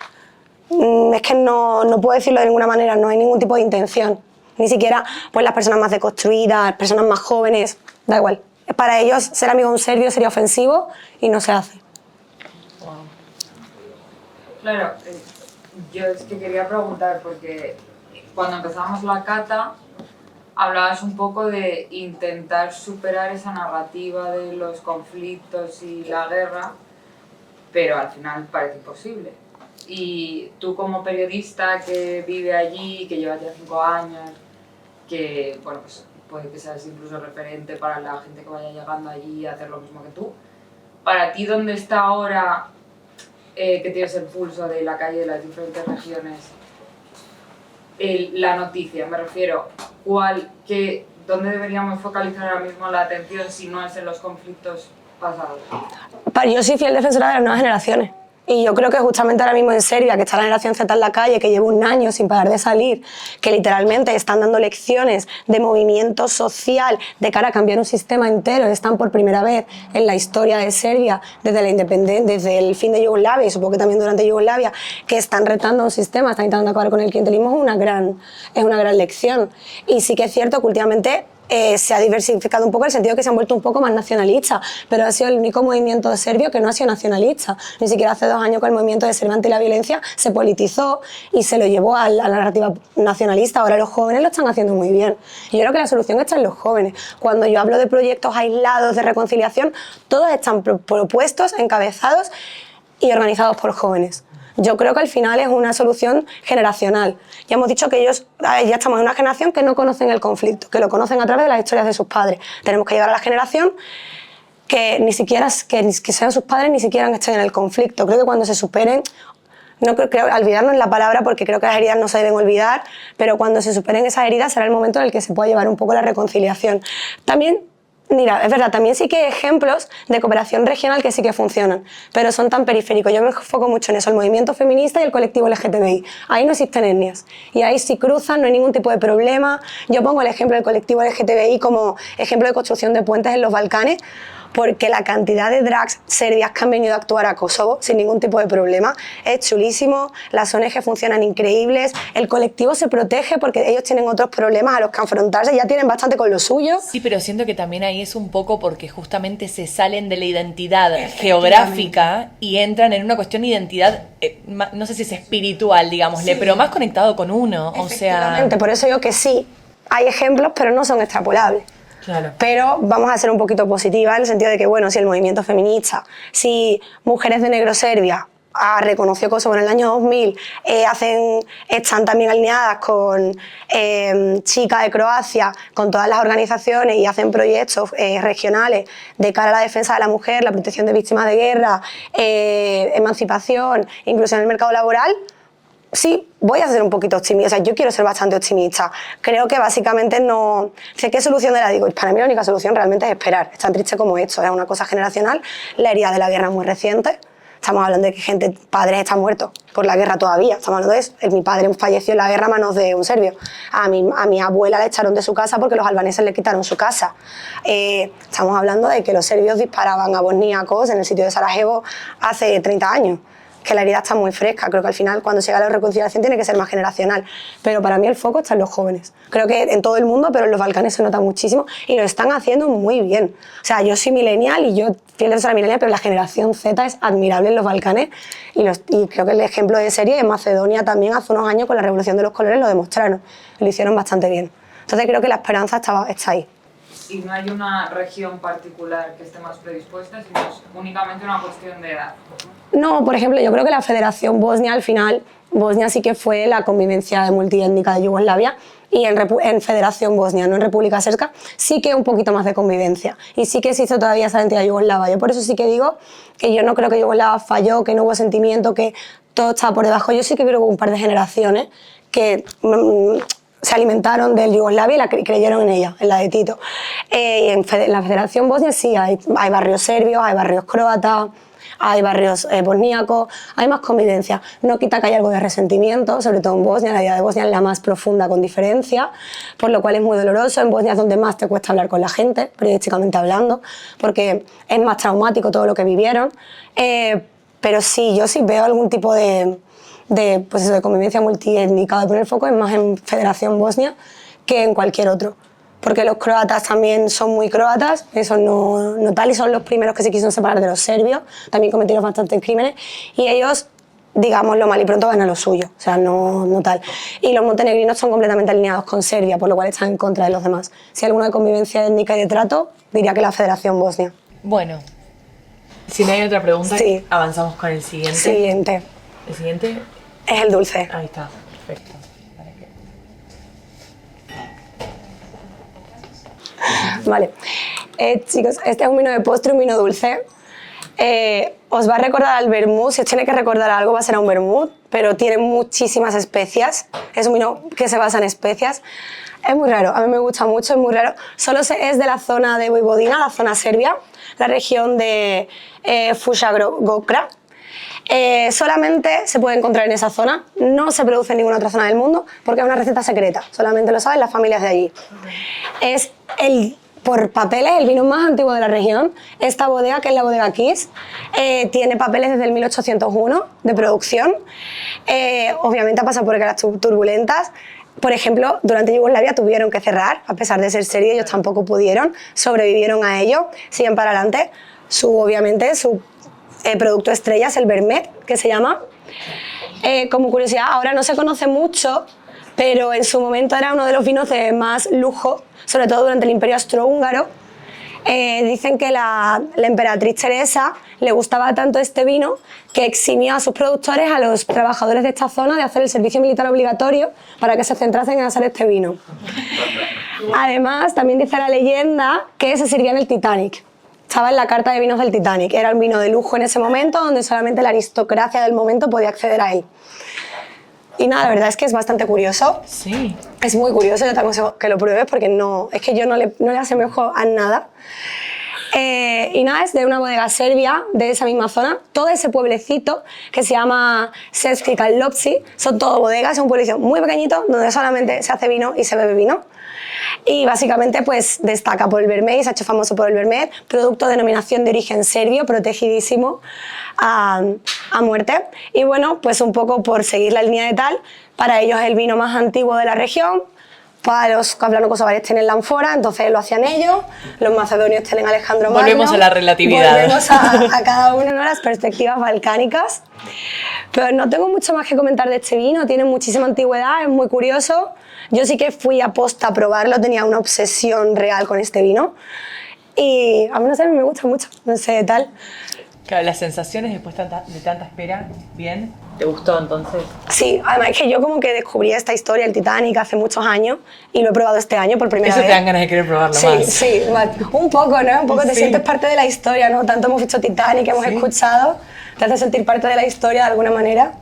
Es que no puedo decirlo de ninguna manera, no hay ningún tipo de intención. Ni siquiera pues, las personas más deconstruidas, personas más jóvenes, da igual. Para ellos ser amigo de un serbio sería ofensivo y no se hace. Claro, yo es que quería preguntar porque cuando empezamos la cata hablabas un poco de intentar superar esa narrativa de los conflictos y la guerra, pero al final parece imposible. Y tú como periodista que vive allí, que lleva ya 5 años, que bueno, pues puede que seas incluso referente para la gente que vaya llegando allí a hacer lo mismo que tú. Para ti, ¿dónde está ahora que tienes el pulso de la calle de las diferentes regiones? La noticia, me refiero, ¿dónde deberíamos focalizar ahora mismo la atención si no es en los conflictos pasados? Yo soy fiel defensora de las nuevas generaciones. Y yo creo que justamente ahora mismo en Serbia, que está la generación Z en la calle, que lleva un año sin parar de salir, que literalmente están dando lecciones de movimiento social de cara a cambiar un sistema entero, están por primera vez en la historia de Serbia, desde la independencia, desde el fin de Yugoslavia y supongo que también durante Yugoslavia, que están retando un sistema, están intentando acabar con el clientelismo, es una gran lección. Y sí que es cierto que últimamente se ha diversificado un poco en el sentido que se han vuelto un poco más nacionalistas, pero ha sido el único movimiento serbio que no ha sido nacionalista. Ni siquiera hace 2 años que el movimiento de Serbia anti la violencia se politizó y se lo llevó a la narrativa nacionalista. Ahora los jóvenes lo están haciendo muy bien. Y yo creo que la solución está en los jóvenes. Cuando yo hablo de proyectos aislados de reconciliación, todos están propuestos, encabezados y organizados por jóvenes. Yo creo que al final es una solución generacional. Ya hemos dicho que ellos, ya estamos en una generación que no conocen el conflicto, que lo conocen a través de las historias de sus padres. Tenemos que llegar a la generación que ni siquiera, que sean sus padres ni siquiera estén en el conflicto. Creo que cuando se superen, no creo olvidarnos la palabra porque creo que las heridas no se deben olvidar, pero cuando se superen esas heridas será el momento en el que se pueda llevar un poco la reconciliación. También, mira, es verdad, también sí que hay ejemplos de cooperación regional que sí que funcionan, pero son tan periféricos. Yo me enfoco mucho en eso, el movimiento feminista y el colectivo LGTBI. Ahí no existen etnias y ahí si cruzan no hay ningún tipo de problema. Yo pongo el ejemplo del colectivo LGTBI como ejemplo de construcción de puentes en los Balcanes, porque la cantidad de drags serbias que han venido a actuar a Kosovo sin ningún tipo de problema es chulísimo, las ONG funcionan increíbles, el colectivo se protege porque ellos tienen otros problemas a los que afrontarse, ya tienen bastante con lo suyo. Sí, pero siento que también ahí es un poco porque justamente se salen de la identidad geográfica y entran en una cuestión de identidad, no sé si es espiritual, digámosle, sí, pero más conectado con uno, o sea... Por eso digo que sí, hay ejemplos, pero no son extrapolables. Claro. Pero vamos a ser un poquito positivas en el sentido de que, bueno, si el movimiento feminista, si Mujeres de Negro Serbia reconoció Kosovo en el año 2000, están también alineadas con Chica de Croacia, con todas las organizaciones y hacen proyectos regionales de cara a la defensa de la mujer, la protección de víctimas de guerra, emancipación, inclusión en el mercado laboral. Sí, voy a ser un poquito optimista, o sea, yo quiero ser bastante optimista. Creo que básicamente no... sé qué solución le la digo, para mí la única solución realmente es esperar. Es tan triste como esto, es una cosa generacional. La herida de la guerra es muy reciente. Estamos hablando de que padres están muertos por la guerra todavía. Estamos hablando de mi padre falleció en la guerra a manos de un serbio. A mi abuela la echaron de su casa porque los albaneses le quitaron su casa. Estamos hablando de que los serbios disparaban a bosníacos en el sitio de Sarajevo hace 30 años. que la herida está muy fresca. Creo que al final, cuando se llega a la reconciliación, tiene que ser más generacional. Pero para mí el foco está en los jóvenes. Creo que en todo el mundo, pero en los Balcanes se nota muchísimo y lo están haciendo muy bien. O sea, yo soy millennial y yo fiel de la millennial, pero la generación Z es admirable en los Balcanes y creo que el ejemplo de serie en Macedonia también hace unos años con la Revolución de los Colores lo demostraron. Lo hicieron bastante bien. Entonces creo que la esperanza está ahí. Y no hay una región particular que esté más predispuesta, sino es únicamente una cuestión de edad. No, por ejemplo, yo creo que la Federación Bosnia, al final, Bosnia sí que fue la convivencia multiétnica de Yugoslavia, y en Federación Bosnia, no en República Srpska, sí que un poquito más de convivencia. Y sí que existe todavía esa identidad yugoslava. Yo por eso sí que digo que yo no creo que Yugoslavia falló, que no hubo sentimiento, que todo estaba por debajo. Yo sí que creo que hubo un par de generaciones que se alimentaron del Yugoslavia y creyeron en ella, en la de Tito. En la Federación Bosnia sí, hay barrios serbios, hay barrios croatas, hay barrios bosníacos, hay más convivencia. No quita que haya algo de resentimiento, sobre todo en Bosnia. La idea de Bosnia es la más profunda con diferencia, por lo cual es muy doloroso. En Bosnia es donde más te cuesta hablar con la gente, periodísticamente hablando, porque es más traumático todo lo que vivieron. Pero sí, yo sí veo algún tipo de convivencia multiétnica, de poner foco es más en Federación Bosnia que en cualquier otro. Porque los croatas también son muy croatas, eso no tal, y son los primeros que se quisieron separar de los serbios, también cometieron bastantes crímenes, y ellos, digámoslo mal y pronto, van a lo suyo, o sea, no tal. Y los montenegrinos son completamente alineados con Serbia, por lo cual están en contra de los demás. Si hay alguna de convivencia étnica y de trato, diría que la Federación Bosnia. Bueno, si no hay otra pregunta, sí. Avanzamos con el siguiente. Siguiente. ¿El siguiente? Es el dulce. Ahí está, perfecto. Vale, chicos, este es un vino de postre, un vino dulce. Os va a recordar al vermut, si os tiene que recordar algo va a ser a un vermut, pero tiene muchísimas especias, es un vino que se basa en especias. Es muy raro, a mí me gusta mucho, es muy raro. Solo es de la zona de Vojvodina, la zona serbia, la región de Fruška. Solamente se puede encontrar en esa zona, no se produce en ninguna otra zona del mundo porque es una receta secreta, solamente lo saben las familias de allí. Es por papeles el vino más antiguo de la región. Esta bodega, que es la bodega Kiss, tiene papeles desde el 1801 de producción. Obviamente ha pasado por épocas turbulentas. Por ejemplo, durante Yugoslavia tuvieron que cerrar, a pesar de ser serie, ellos tampoco pudieron, sobrevivieron a ello, siguen para adelante. Obviamente su producto estrella es el Vermet, que se llama. Como curiosidad, ahora no se conoce mucho, pero en su momento era uno de los vinos de más lujo, sobre todo durante el Imperio Austrohúngaro. Dicen que la emperatriz Teresa le gustaba tanto este vino que eximió a sus productores, a los trabajadores de esta zona, de hacer el servicio militar obligatorio para que se centrasen en hacer este vino. Además, también dice la leyenda que se servía en el Titanic. Estaba en la carta de vinos del Titanic. Era un vino de lujo en ese momento, donde solamente la aristocracia del momento podía acceder a él. Y nada, la verdad es que es bastante curioso. Sí. Es muy curioso, yo te aconsejo que lo pruebes porque es que yo no le asemejo a nada. Y nada, es de una bodega serbia de esa misma zona. Todo ese pueblecito que se llama Srpski Karlovci, son todo bodegas, es un pueblecito muy pequeñito donde solamente se hace vino y se bebe vino. Y básicamente pues destaca por el Vermet, se ha hecho famoso por el Vermet, producto de denominación de origen serbio, protegidísimo a muerte. Y bueno, pues un poco por seguir la línea de tal, para ellos es el vino más antiguo de la región. Para los hablano-kosovares tienen la ánfora, entonces lo hacían ellos, los macedonios tienen Alejandro Magno. Volvemos a la relatividad. Volvemos a cada uno, ¿no?, las perspectivas balcánicas. Pero no tengo mucho más que comentar de este vino, tiene muchísima antigüedad, es muy curioso. Yo sí que fui a posta a probarlo, tenía una obsesión real con este vino. Y a mí no sé, me gusta mucho, no sé, tal. Claro, las sensaciones después de tanta espera, ¿bien? ¿Te gustó entonces? Sí, además es que yo como que descubrí esta historia, el Titanic, hace muchos años y lo he probado este año por primera vez. Eso te dan ganas de querer probarlo más. Sí, un poco, ¿no? Un poco te sientes parte de la historia, ¿no? Tanto hemos visto Titanic, hemos escuchado, te hace sentir parte de la historia de alguna manera.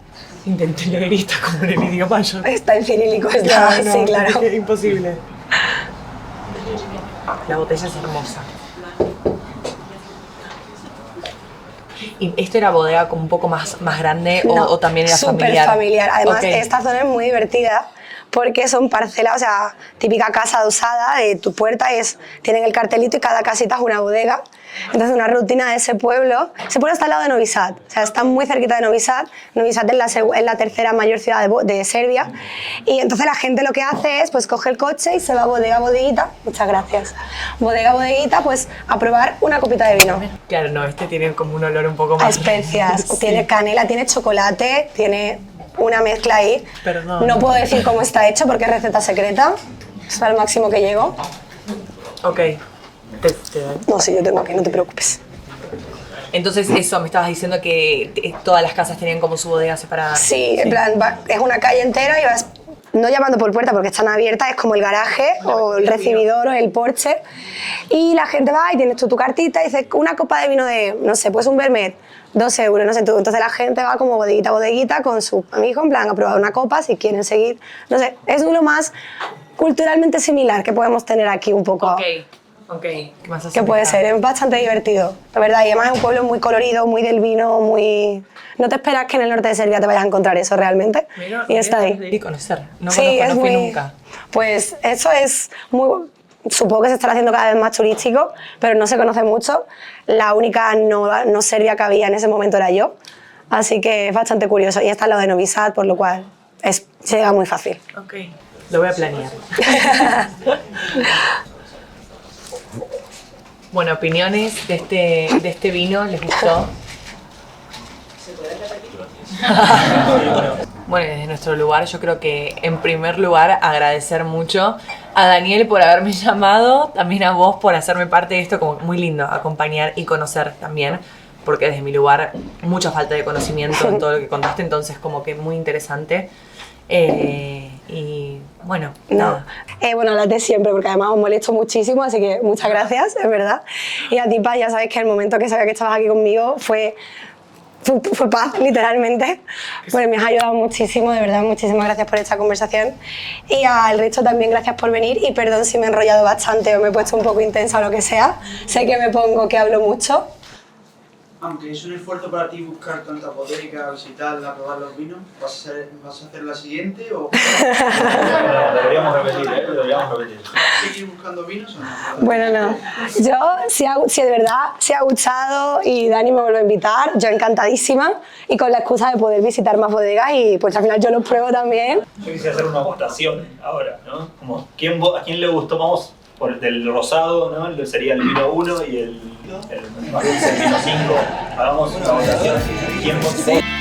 Intenté leerista como en el idioma yo. Está en cirílico, está, sí, claro. Es imposible. La botella es hermosa. ¿Y esto era bodega como un poco más grande o también era familiar? Súper familiar. Además, Okay. esta zona es muy divertida porque son parcelas, o sea, típica casa adosada, tu puerta tienen el cartelito y cada casita es una bodega. Entonces una rutina de ese pueblo está al lado de Novi Sad, o sea, está muy cerquita de Novi Sad. Novi Sad es la tercera mayor ciudad de Serbia, y entonces la gente lo que hace es, pues coge el coche y se va bodega a bodeguita, muchas gracias, bodega a bodeguita, pues a probar una copita de vino. Claro, no, este tiene como un olor un poco A más... especias, Sí. tiene canela, tiene chocolate, tiene una mezcla ahí. Perdón. No puedo decir cómo está hecho porque es receta secreta, es al máximo que llego. Ok. ¿Te dan? No, sí, yo tengo aquí, no te preocupes. Entonces eso, me estabas diciendo que todas las casas tenían como su bodega separada. Sí, en plan, es una calle entera y vas no llamando por puerta porque están abiertas, es como el garaje o el recibidor o el porche, y la gente va y tienes tú tu cartita y dices una copa de vino de, no sé, pues un vermet, 2 euros, no sé tú. Entonces la gente va como bodeguita a bodeguita con su amigo, en plan, a probar una copa si quieren seguir, no sé, es lo más culturalmente similar que podemos tener aquí un poco. Ok, ¿qué más Que puede ser, es bastante divertido, la verdad, y además es un pueblo muy colorido, muy del vino, muy... No te esperas que en el norte de Serbia te vayas a encontrar eso realmente, y está ahí. Ir y conocer, no Sí, conozco, no fui muy... nunca. Pues eso es muy... Supongo que se estará haciendo cada vez más turístico, pero no se conoce mucho. La única no serbia que había en ese momento era yo, así que es bastante curioso, y está al lado de Novi Sad, por lo cual se llega muy fácil. Ok, lo voy a planear. Bueno, opiniones de este vino, ¿les gustó? Bueno, desde nuestro lugar yo creo que en primer lugar agradecer mucho a Daniel por haberme llamado, también a vos por hacerme parte de esto, como muy lindo acompañar y conocer también, porque desde mi lugar mucha falta de conocimiento en todo lo que contaste, entonces como que muy interesante. Y bueno, nada. Bueno, hablate siempre porque además os molesto muchísimo, así que muchas gracias, es verdad. Y a ti, Paz, ya sabes que el momento que sabía que estabas aquí conmigo fue paz, literalmente. Pues me has ayudado muchísimo, de verdad, muchísimas gracias por esta conversación. Y al resto también gracias por venir, y perdón si me he enrollado bastante o me he puesto un poco intensa o lo que sea. Sé que me pongo que hablo mucho. Aunque es un esfuerzo para ti buscar tantas bodegas, visitarlas, probar los vinos, ¿vas a hacer la siguiente o...? Deberíamos repetir, ¿Seguir buscando vinos o no? Bueno, no. Yo, si de verdad se ha gustado y Dani me vuelve a invitar, yo encantadísima, y con la excusa de poder visitar más bodegas, y pues al final yo los pruebo también. Yo quisiera hacer una votación ahora, ¿no? Como, ¿a quién le gustó? Vamos por el del rosado, ¿no? Sería el vino 1 y el vino 5. Hagamos una votación. ¿Quién votó?